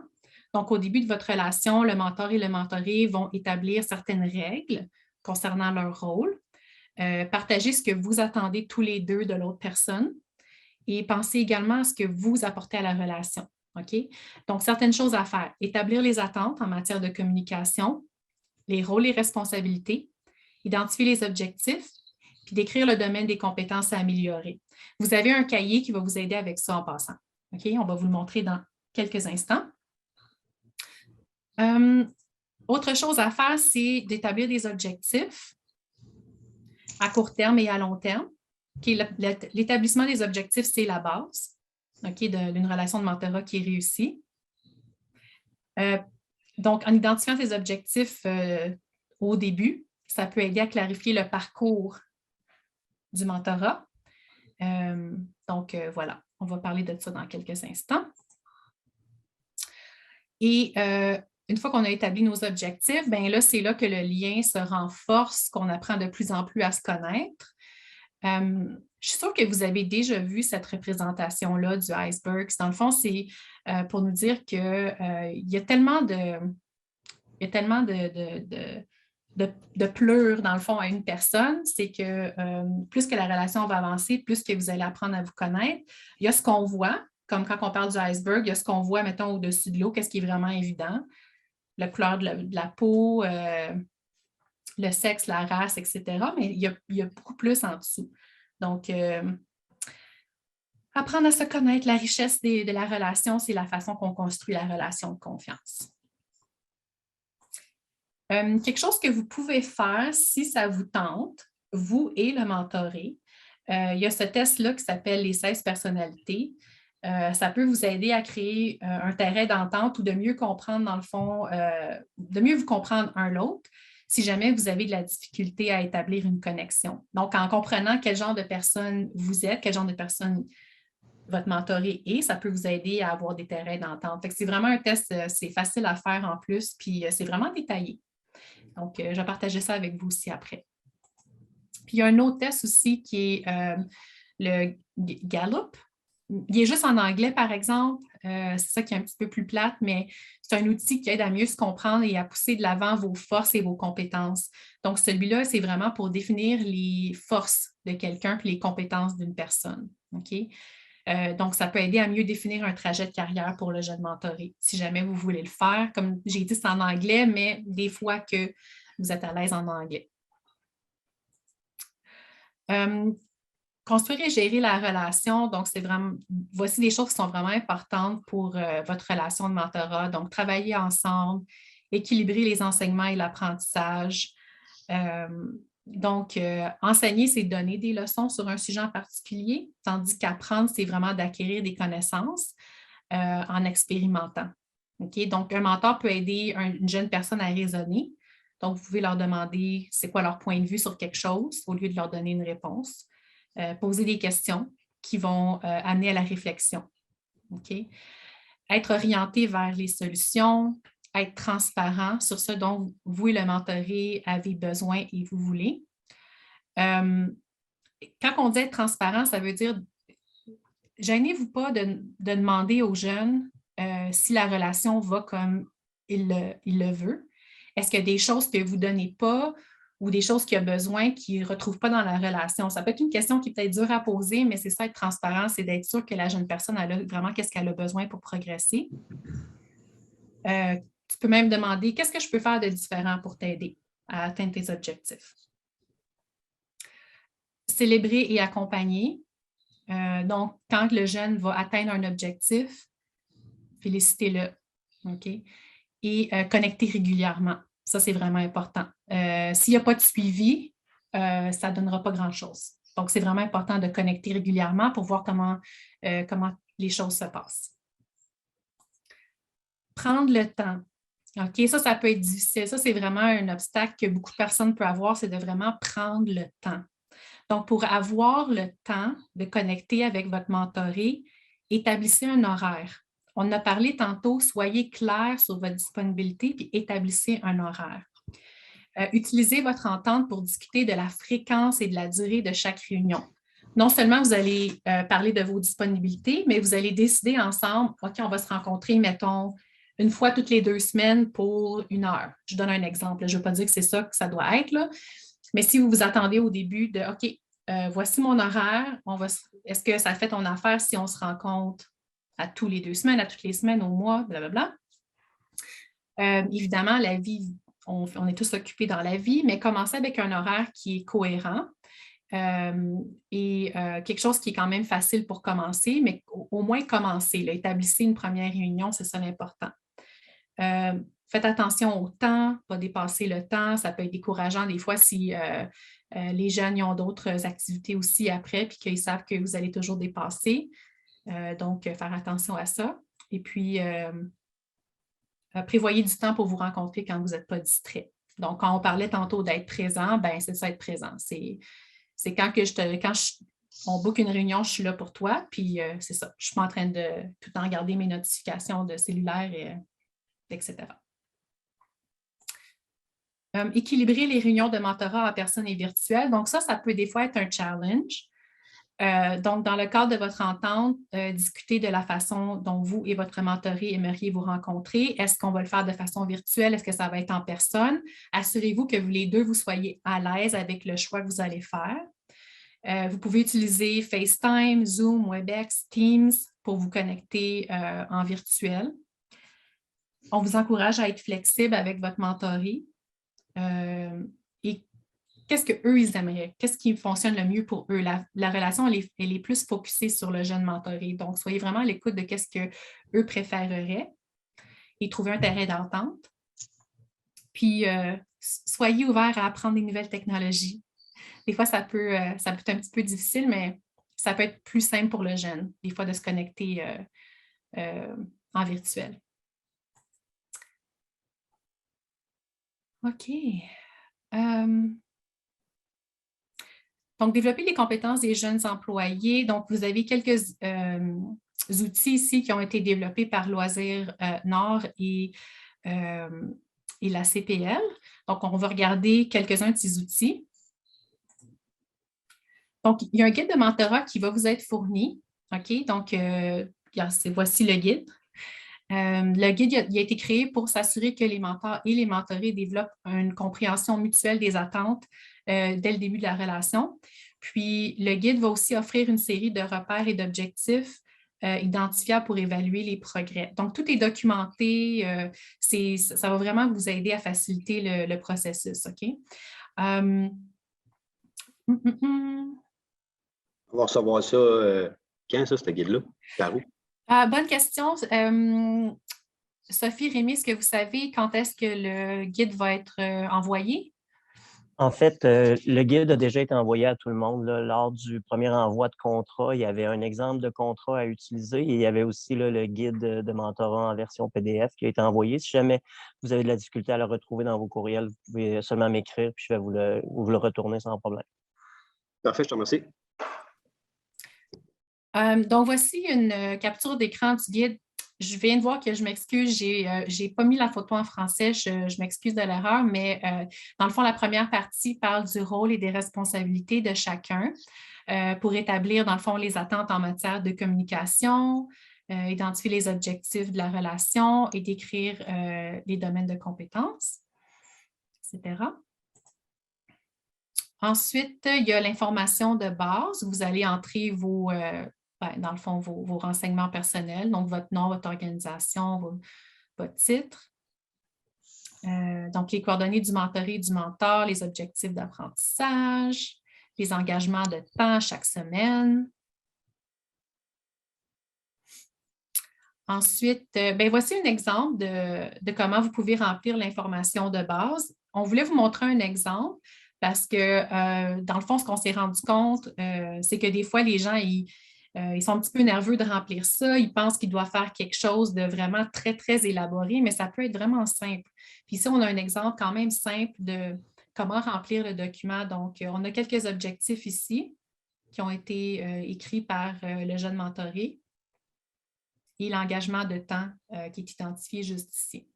Donc, au début de votre relation, le mentor et le mentoré vont établir certaines règles concernant leur rôle, partager ce que vous attendez tous les deux de l'autre personne et pensez également à ce que vous apportez à la relation. OK? Donc, certaines choses à faire. Établir les attentes en matière de communication, les rôles et responsabilités, identifier les objectifs, puis décrire le domaine des compétences à améliorer. Vous avez un cahier qui va vous aider avec ça en passant. OK? On va vous le montrer dans quelques instants. Autre chose à faire, c'est d'établir des objectifs à court terme et à long terme. Okay? L'établissement des objectifs, c'est la base, okay, d'une relation de mentorat qui est réussie. Donc, en identifiant ces objectifs au début, ça peut aider à clarifier le parcours du mentorat. Donc, voilà, on va parler de ça dans quelques instants. Et une fois qu'on a établi nos objectifs, bien là, c'est là que le lien se renforce, qu'on apprend de plus en plus à se connaître. Je suis sûre que vous avez déjà vu cette représentation-là du iceberg. Dans le fond, c'est pour nous dire qu'il y a tellement de pleurs, dans le fond, à une personne, c'est que plus que la relation va avancer, plus que vous allez apprendre à vous connaître. Il y a ce qu'on voit, comme quand on parle du iceberg, il y a ce qu'on voit, mettons, au-dessus de l'eau, qu'est-ce qui est vraiment évident, la couleur de la peau, le sexe, la race, etc. Mais il y a beaucoup plus en dessous. Donc, apprendre à se connaître, la richesse de la relation, c'est la façon qu'on construit la relation de confiance. Quelque chose que vous pouvez faire si ça vous tente, vous et le mentoré, il y a ce test-là qui s'appelle les 16 personnalités. Ça peut vous aider à créer un terrain d'entente ou de mieux comprendre, dans le fond, de mieux vous comprendre un l'autre si jamais vous avez de la difficulté à établir une connexion. Donc, en comprenant quel genre de personne vous êtes, quel genre de personne votre mentoré est, ça peut vous aider à avoir des terrains d'entente. C'est vraiment un test, c'est facile à faire en plus, puis c'est vraiment détaillé. Donc, je vais partager ça avec vous aussi après. Puis, il y a un autre test aussi qui est le Gallup. Il est juste en anglais, par exemple. C'est ça qui est un petit peu plus plate, mais c'est un outil qui aide à mieux se comprendre et à pousser de l'avant vos forces et vos compétences. Donc, celui-là, c'est vraiment pour définir les forces de quelqu'un puis les compétences d'une personne. OK? Donc, ça peut aider à mieux définir un trajet de carrière pour le jeune mentoré, si jamais vous voulez le faire. Comme j'ai dit, c'est en anglais, mais des fois que vous êtes à l'aise en anglais. Construire et gérer la relation, donc c'est vraiment, voici des choses qui sont vraiment importantes pour votre relation de mentorat. Donc, travailler ensemble, équilibrer les enseignements et l'apprentissage. Donc, enseigner, c'est donner des leçons sur un sujet en particulier, tandis qu'apprendre, c'est vraiment d'acquérir des connaissances en expérimentant. Okay? Donc, un mentor peut aider une jeune personne à raisonner. Donc, vous pouvez leur demander c'est quoi leur point de vue sur quelque chose au lieu de leur donner une réponse. Poser des questions qui vont amener à la réflexion. Okay? Être orienté vers les solutions, être transparent sur ce dont vous et le mentoré avez besoin et vous voulez. Quand on dit être transparent, ça veut dire gênez-vous pas de demander aux jeunes si la relation va comme il le veut. Est-ce qu'il y a des choses que vous ne donnez pas ou des choses qu'il a besoin qu'il ne retrouve pas dans la relation? Ça peut être une question qui est peut-être dure à poser, mais c'est ça, être transparent, c'est d'être sûr que la jeune personne elle a vraiment qu'est-ce qu'elle a besoin pour progresser. Tu peux même demander qu'est-ce que je peux faire de différent pour t'aider à atteindre tes objectifs. Célébrer et accompagner. Donc, quand le jeune va atteindre un objectif, félicitez-le. OK? Et connecter régulièrement. Ça, c'est vraiment important. S'il n'y a pas de suivi, ça ne donnera pas grand-chose. Donc, c'est vraiment important de connecter régulièrement pour voir comment les choses se passent. Prendre le temps. OK, ça peut être difficile. Ça, c'est vraiment un obstacle que beaucoup de personnes peuvent avoir, c'est de vraiment prendre le temps. Donc, pour avoir le temps de connecter avec votre mentoré, établissez un horaire. On a parlé tantôt, soyez clair sur votre disponibilité puis établissez un horaire. Utilisez votre entente pour discuter de la fréquence et de la durée de chaque réunion. Non seulement vous allez parler de vos disponibilités, mais vous allez décider ensemble, OK, on va se rencontrer, mettons, une fois toutes les 2 semaines pour 1 heure. Je donne un exemple. Je ne veux pas dire que c'est ça que ça doit être, là. Mais si vous vous attendez au début de, OK, voici mon horaire, est-ce que ça fait ton affaire si on se rencontre à tous les 2 semaines, à toutes les semaines, au mois, blablabla. Évidemment, la vie, on est tous occupés dans la vie, mais commencez avec un horaire qui est cohérent et quelque chose qui est quand même facile pour commencer, mais au moins commencer. Là, établissez une première réunion, c'est ça l'important. Faites attention au temps, pas dépasser le temps. Ça peut être décourageant des fois si les jeunes ont d'autres activités aussi après puis qu'ils savent que vous allez toujours dépasser. Donc, faire attention à ça. Et puis, prévoyez du temps pour vous rencontrer quand vous n'êtes pas distrait. Donc, quand on parlait tantôt d'être présent, ben c'est ça, être présent. C'est quand on book une réunion, je suis là pour toi, puis c'est ça. Je ne suis pas en train de tout le temps regarder mes notifications de cellulaire, etc. Équilibrer les réunions de mentorat en personne et virtuel. Donc, ça peut des fois être un challenge. Donc, dans le cadre de votre entente, discutez de la façon dont vous et votre mentoré aimeriez vous rencontrer. Est-ce qu'on va le faire de façon virtuelle? Est-ce que ça va être en personne? Assurez-vous que vous les deux, vous soyez à l'aise avec le choix que vous allez faire. Vous pouvez utiliser FaceTime, Zoom, WebEx, Teams pour vous connecter en virtuel. On vous encourage à être flexible avec votre mentoré. Et qu'est-ce qu'eux, ils aimeraient? Qu'est-ce qui fonctionne le mieux pour eux? La relation, elle est plus focusée sur le jeune mentoré. Donc, soyez vraiment à l'écoute de qu'est-ce qu'eux préféreraient et trouver un terrain d'entente. Puis, soyez ouverts à apprendre des nouvelles technologies. Des fois, ça peut être un petit peu difficile, mais ça peut être plus simple pour le jeune, des fois, de se connecter en virtuel. OK. Donc, développer les compétences des jeunes employés. Donc, vous avez quelques outils ici qui ont été développés par Loisirs Nord et la CPL. Donc, on va regarder quelques-uns de ces outils. Donc, il y a un guide de mentorat qui va vous être fourni. OK? Donc, voici le guide. Le guide il a été créé pour s'assurer que les mentors et les mentorés développent une compréhension mutuelle des attentes dès le début de la relation. Puis, le guide va aussi offrir une série de repères et d'objectifs identifiables pour évaluer les progrès. Donc, tout est documenté. Ça va vraiment vous aider à faciliter le processus. OK? On va recevoir ça quand, ça, ce guide-là? Par où? Bonne question. Sophie, Rémi, est-ce que vous savez quand est-ce que le guide va être envoyé? En fait, le guide a déjà été envoyé à tout le monde. Là, lors du premier envoi de contrat, il y avait un exemple de contrat à utiliser et il y avait aussi là, le guide de mentorat en version PDF qui a été envoyé. Si jamais vous avez de la difficulté à le retrouver dans vos courriels, vous pouvez seulement m'écrire puis je vais vous le retourner sans problème. Parfait, je te remercie. Donc, voici une capture d'écran du guide. Je viens de voir que je m'excuse, je n'ai pas mis la photo en français, je m'excuse de l'erreur, mais dans le fond, la première partie parle du rôle et des responsabilités de chacun pour établir, dans le fond, les attentes en matière de communication, identifier les objectifs de la relation et décrire les domaines de compétences, etc. Ensuite, il y a l'information de base. Vous allez entrer dans le fond, vos renseignements personnels, donc votre nom, votre organisation, votre titre. Donc, les coordonnées du mentoré et du mentor, les objectifs d'apprentissage, les engagements de temps chaque semaine. Ensuite, voici un exemple de comment vous pouvez remplir l'information de base. On voulait vous montrer un exemple parce que, dans le fond, ce qu'on s'est rendu compte, c'est que des fois, les gens, ils sont un petit peu nerveux de remplir ça. Ils pensent qu'ils doivent faire quelque chose de vraiment très, très élaboré, mais ça peut être vraiment simple. Puis ici, on a un exemple quand même simple de comment remplir le document. Donc, on a quelques objectifs ici qui ont été écrits par le jeune mentoré et l'engagement de temps qui est identifié juste ici.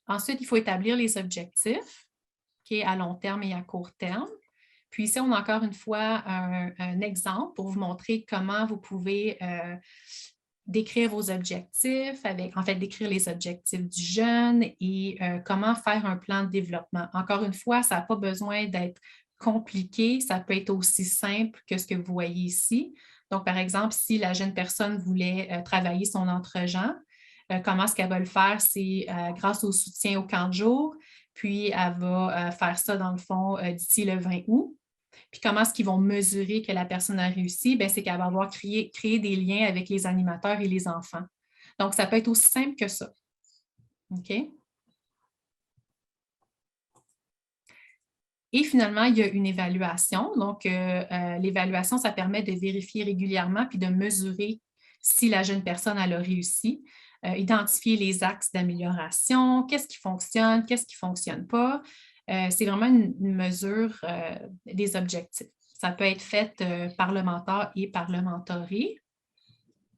Ensuite, il faut établir les objectifs à long terme et à court terme. Puis ici, on a encore une fois un exemple pour vous montrer comment vous pouvez décrire vos objectifs, décrire les objectifs du jeune et comment faire un plan de développement. Encore une fois, ça n'a pas besoin d'être compliqué, ça peut être aussi simple que ce que vous voyez ici. Donc, par exemple, si la jeune personne voulait travailler son entre-gens, comment est-ce qu'elle va le faire? C'est grâce au soutien au camp de jour, puis elle va faire ça dans le fond d'ici le 20 août. Puis comment est-ce qu'ils vont mesurer que la personne a réussi? C'est qu'elle va avoir créé des liens avec les animateurs et les enfants. Donc, ça peut être aussi simple que ça. OK? Et finalement, il y a une évaluation. Donc, l'évaluation, ça permet de vérifier régulièrement puis de mesurer si la jeune personne a réussi. Identifier les axes d'amélioration, qu'est-ce qui fonctionne, qu'est-ce qui ne fonctionne pas. C'est vraiment une mesure des objectifs. Ça peut être fait par le mentor et par le mentoré.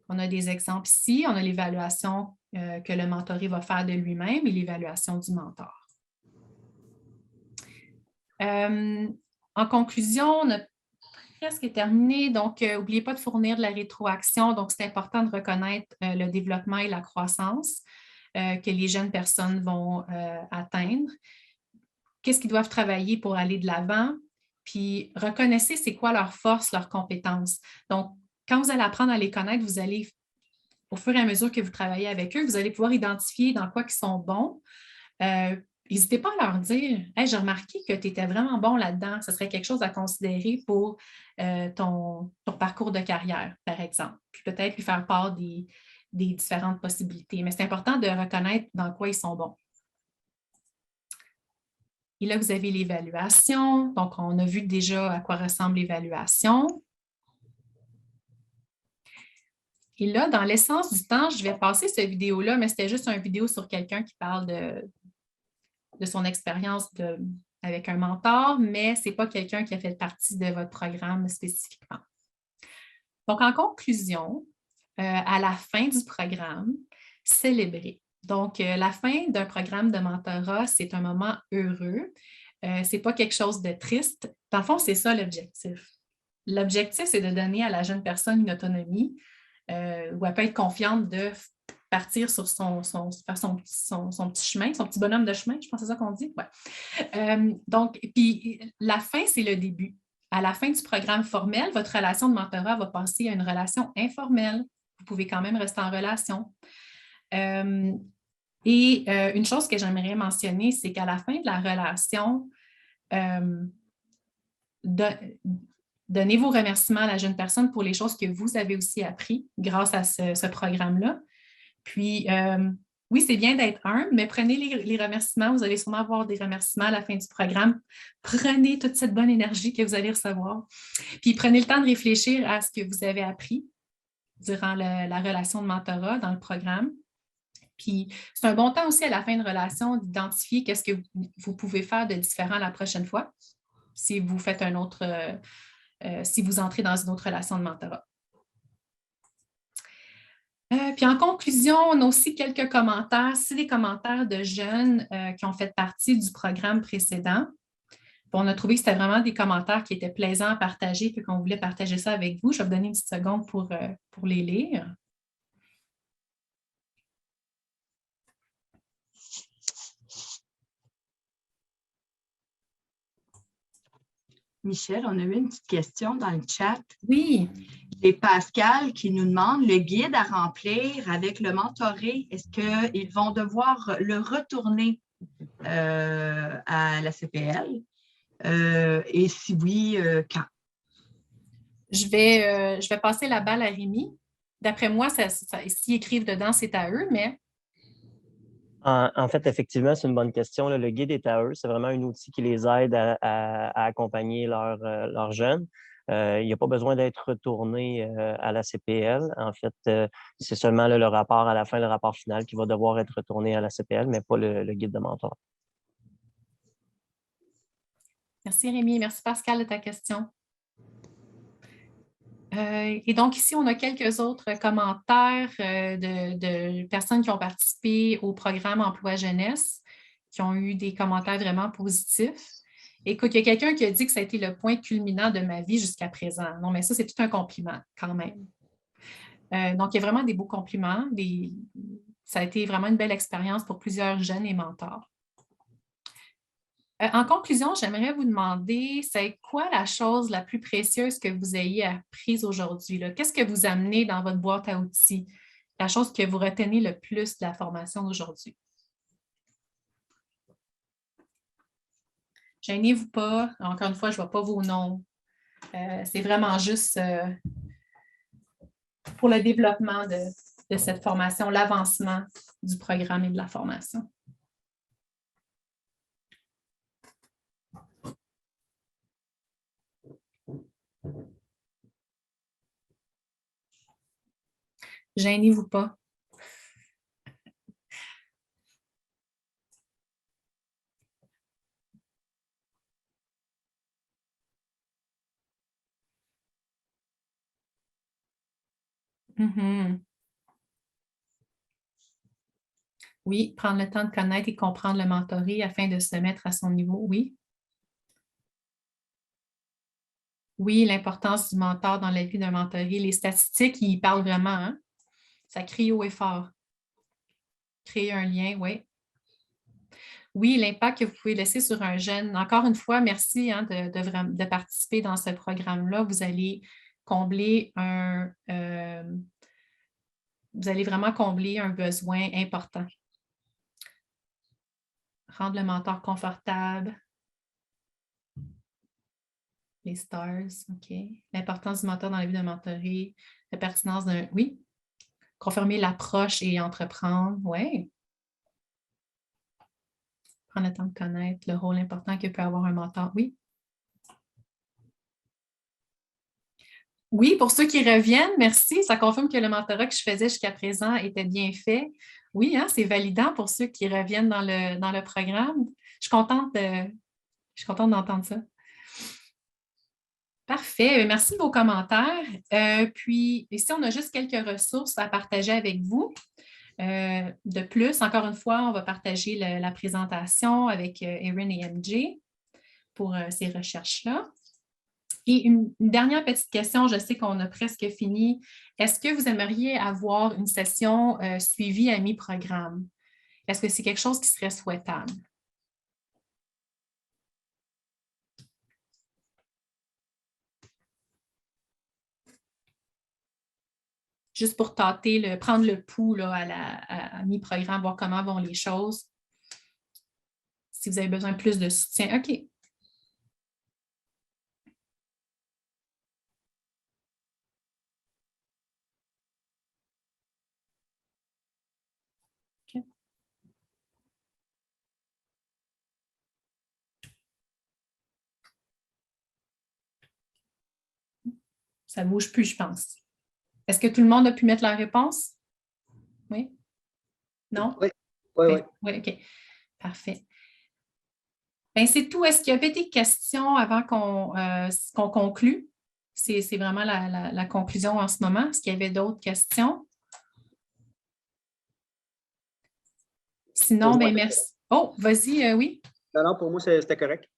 On a des exemples ici. On a l'évaluation que le mentoré va faire de lui-même et l'évaluation du mentor. En conclusion, on a presque terminé. Donc, n'oubliez pas de fournir de la rétroaction. Donc, c'est important de reconnaître le développement et la croissance que les jeunes personnes vont atteindre. Qu'est-ce qu'ils doivent travailler pour aller de l'avant? Puis, reconnaissez c'est quoi leurs forces, leurs compétences. Donc, quand vous allez apprendre à les connaître, vous allez, au fur et à mesure que vous travaillez avec eux, vous allez pouvoir identifier dans quoi ils sont bons. N'hésitez pas à leur dire « Hey, j'ai remarqué que tu étais vraiment bon là-dedans. » Ce serait quelque chose à considérer pour ton parcours de carrière, par exemple. Puis peut-être lui faire part des différentes possibilités. Mais c'est important de reconnaître dans quoi ils sont bons. Et là, vous avez l'évaluation. Donc, on a vu déjà à quoi ressemble l'évaluation. Et là, dans l'essence du temps, je vais passer cette vidéo-là, mais c'était juste une vidéo sur quelqu'un qui parle de son expérience avec un mentor, mais ce n'est pas quelqu'un qui a fait partie de votre programme spécifiquement. Donc, en conclusion, à la fin du programme, célébrer. Donc, la fin d'un programme de mentorat, c'est un moment heureux. Ce n'est pas quelque chose de triste. Dans le fond, c'est ça l'objectif. L'objectif, c'est de donner à la jeune personne une autonomie où elle peut être confiante de partir sur son petit chemin, son petit bonhomme de chemin, je pense que c'est ça qu'on dit. Ouais. Donc, puis la fin, c'est le début. À la fin du programme formel, votre relation de mentorat va passer à une relation informelle. Vous pouvez quand même rester en relation. Une chose que j'aimerais mentionner, c'est qu'à la fin de la relation, donnez vos remerciements à la jeune personne pour les choses que vous avez aussi appris grâce à ce programme-là. Puis, oui, c'est bien d'être humble, mais prenez les remerciements. Vous allez sûrement avoir des remerciements à la fin du programme. Prenez toute cette bonne énergie que vous allez recevoir. Puis, prenez le temps de réfléchir à ce que vous avez appris durant la relation de mentorat dans le programme. Puis, c'est un bon temps aussi à la fin de relation d'identifier qu'est-ce que vous pouvez faire de différent la prochaine fois si vous faites si vous entrez dans une autre relation de mentorat. Puis en conclusion, on a aussi quelques commentaires. C'est des commentaires de jeunes qui ont fait partie du programme précédent. Puis on a trouvé que c'était vraiment des commentaires qui étaient plaisants à partager et qu'on voulait partager ça avec vous. Je vais vous donner une petite seconde pour les lire. Michel, on a eu une petite question dans le chat. Oui. C'est Pascal qui nous demande le guide à remplir avec le mentoré. Est-ce qu'ils vont devoir le retourner à la CPL? Et si oui, quand? Je vais passer la balle à Rémi. D'après moi, s'ils écrivent dedans, c'est à eux, mais... En fait, effectivement, c'est une bonne question. Là. Le guide est à eux. C'est vraiment un outil qui les aide à accompagner leurs jeunes. Il n'y a pas besoin d'être retourné à la CPL. En fait, c'est seulement le rapport à la fin, le rapport final qui va devoir être retourné à la CPL, mais pas le guide de mentor. Merci Rémi. Merci Pascal de ta question. Et donc ici, on a quelques autres commentaires de personnes qui ont participé au programme Emploi Jeunesse, qui ont eu des commentaires vraiment positifs. Écoute, il y a quelqu'un qui a dit que ça a été le point culminant de ma vie jusqu'à présent. Non, mais ça, c'est tout un compliment quand même. Donc, il y a vraiment des beaux compliments. Ça a été vraiment une belle expérience pour plusieurs jeunes et mentors. En conclusion, j'aimerais vous demander, c'est quoi la chose la plus précieuse que vous ayez apprise aujourd'hui? Qu'est-ce que vous amenez dans votre boîte à outils? La chose que vous retenez le plus de la formation d'aujourd'hui? Gênez-vous pas. Encore une fois, je ne vois pas vos noms. C'est vraiment juste pour le développement de cette formation, l'avancement du programme et de la formation. Gênez-vous pas. Oui, prendre le temps de connaître et comprendre le mentoré afin de se mettre à son niveau, oui. Oui, l'importance du mentor dans la vie d'un mentoré. Les statistiques, ils parlent vraiment, hein? Ça crie haut et fort. Créer un lien, oui. Oui, l'impact que vous pouvez laisser sur un jeune. Encore une fois, merci de participer dans ce programme-là. Vous allez combler vous allez vraiment combler un besoin important. Rendre le mentor confortable. Les stars, OK. L'importance du mentor dans la vie d'un mentoré. La pertinence d'un... Oui. Confirmer l'approche et entreprendre. Oui. Prendre le temps de connaître le rôle important que peut avoir un mentor. Oui. Oui, pour ceux qui reviennent, merci. Ça confirme que le mentorat que je faisais jusqu'à présent était bien fait. Oui, hein, c'est validant pour ceux qui reviennent dans le programme. Je suis contente d'entendre ça. Parfait. Merci de vos commentaires. Puis, ici, on a juste quelques ressources à partager avec vous. De plus, encore une fois, on va partager la présentation avec Erin et MJ pour ces recherches-là. Et une dernière petite question, je sais qu'on a presque fini. Est-ce que vous aimeriez avoir une session suivie à mi-programme? Est-ce que c'est quelque chose qui serait souhaitable? Juste pour tâter, prendre le pouls là, à mi-programme, voir comment vont les choses. Si vous avez besoin de plus de soutien. OK. Ça ne bouge plus, je pense. Est-ce que tout le monde a pu mettre la réponse? Oui? Non? Oui, oui, oui. Oui, OK. Parfait. Bien, c'est tout. Est-ce qu'il y avait des questions avant qu'on conclue? C'est vraiment la conclusion en ce moment. Est-ce qu'il y avait d'autres questions? Sinon, bien, merci. Oh, vas-y, oui. Non, pour moi, c'était correct.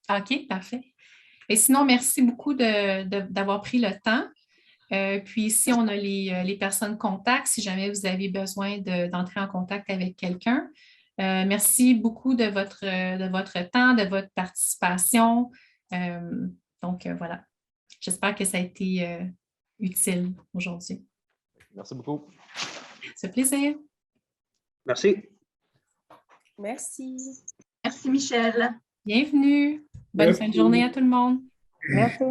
OK, parfait. Et sinon, merci beaucoup d'avoir pris le temps. Puis ici, on a les personnes contacts si jamais vous avez besoin d'entrer en contact avec quelqu'un. Merci beaucoup de votre temps, de votre participation. Donc, voilà. J'espère que ça a été utile aujourd'hui. Merci beaucoup. C'est un plaisir. Merci. Merci. Merci, Michel. Bienvenue. Bonne fin de journée à tout le monde. Merci.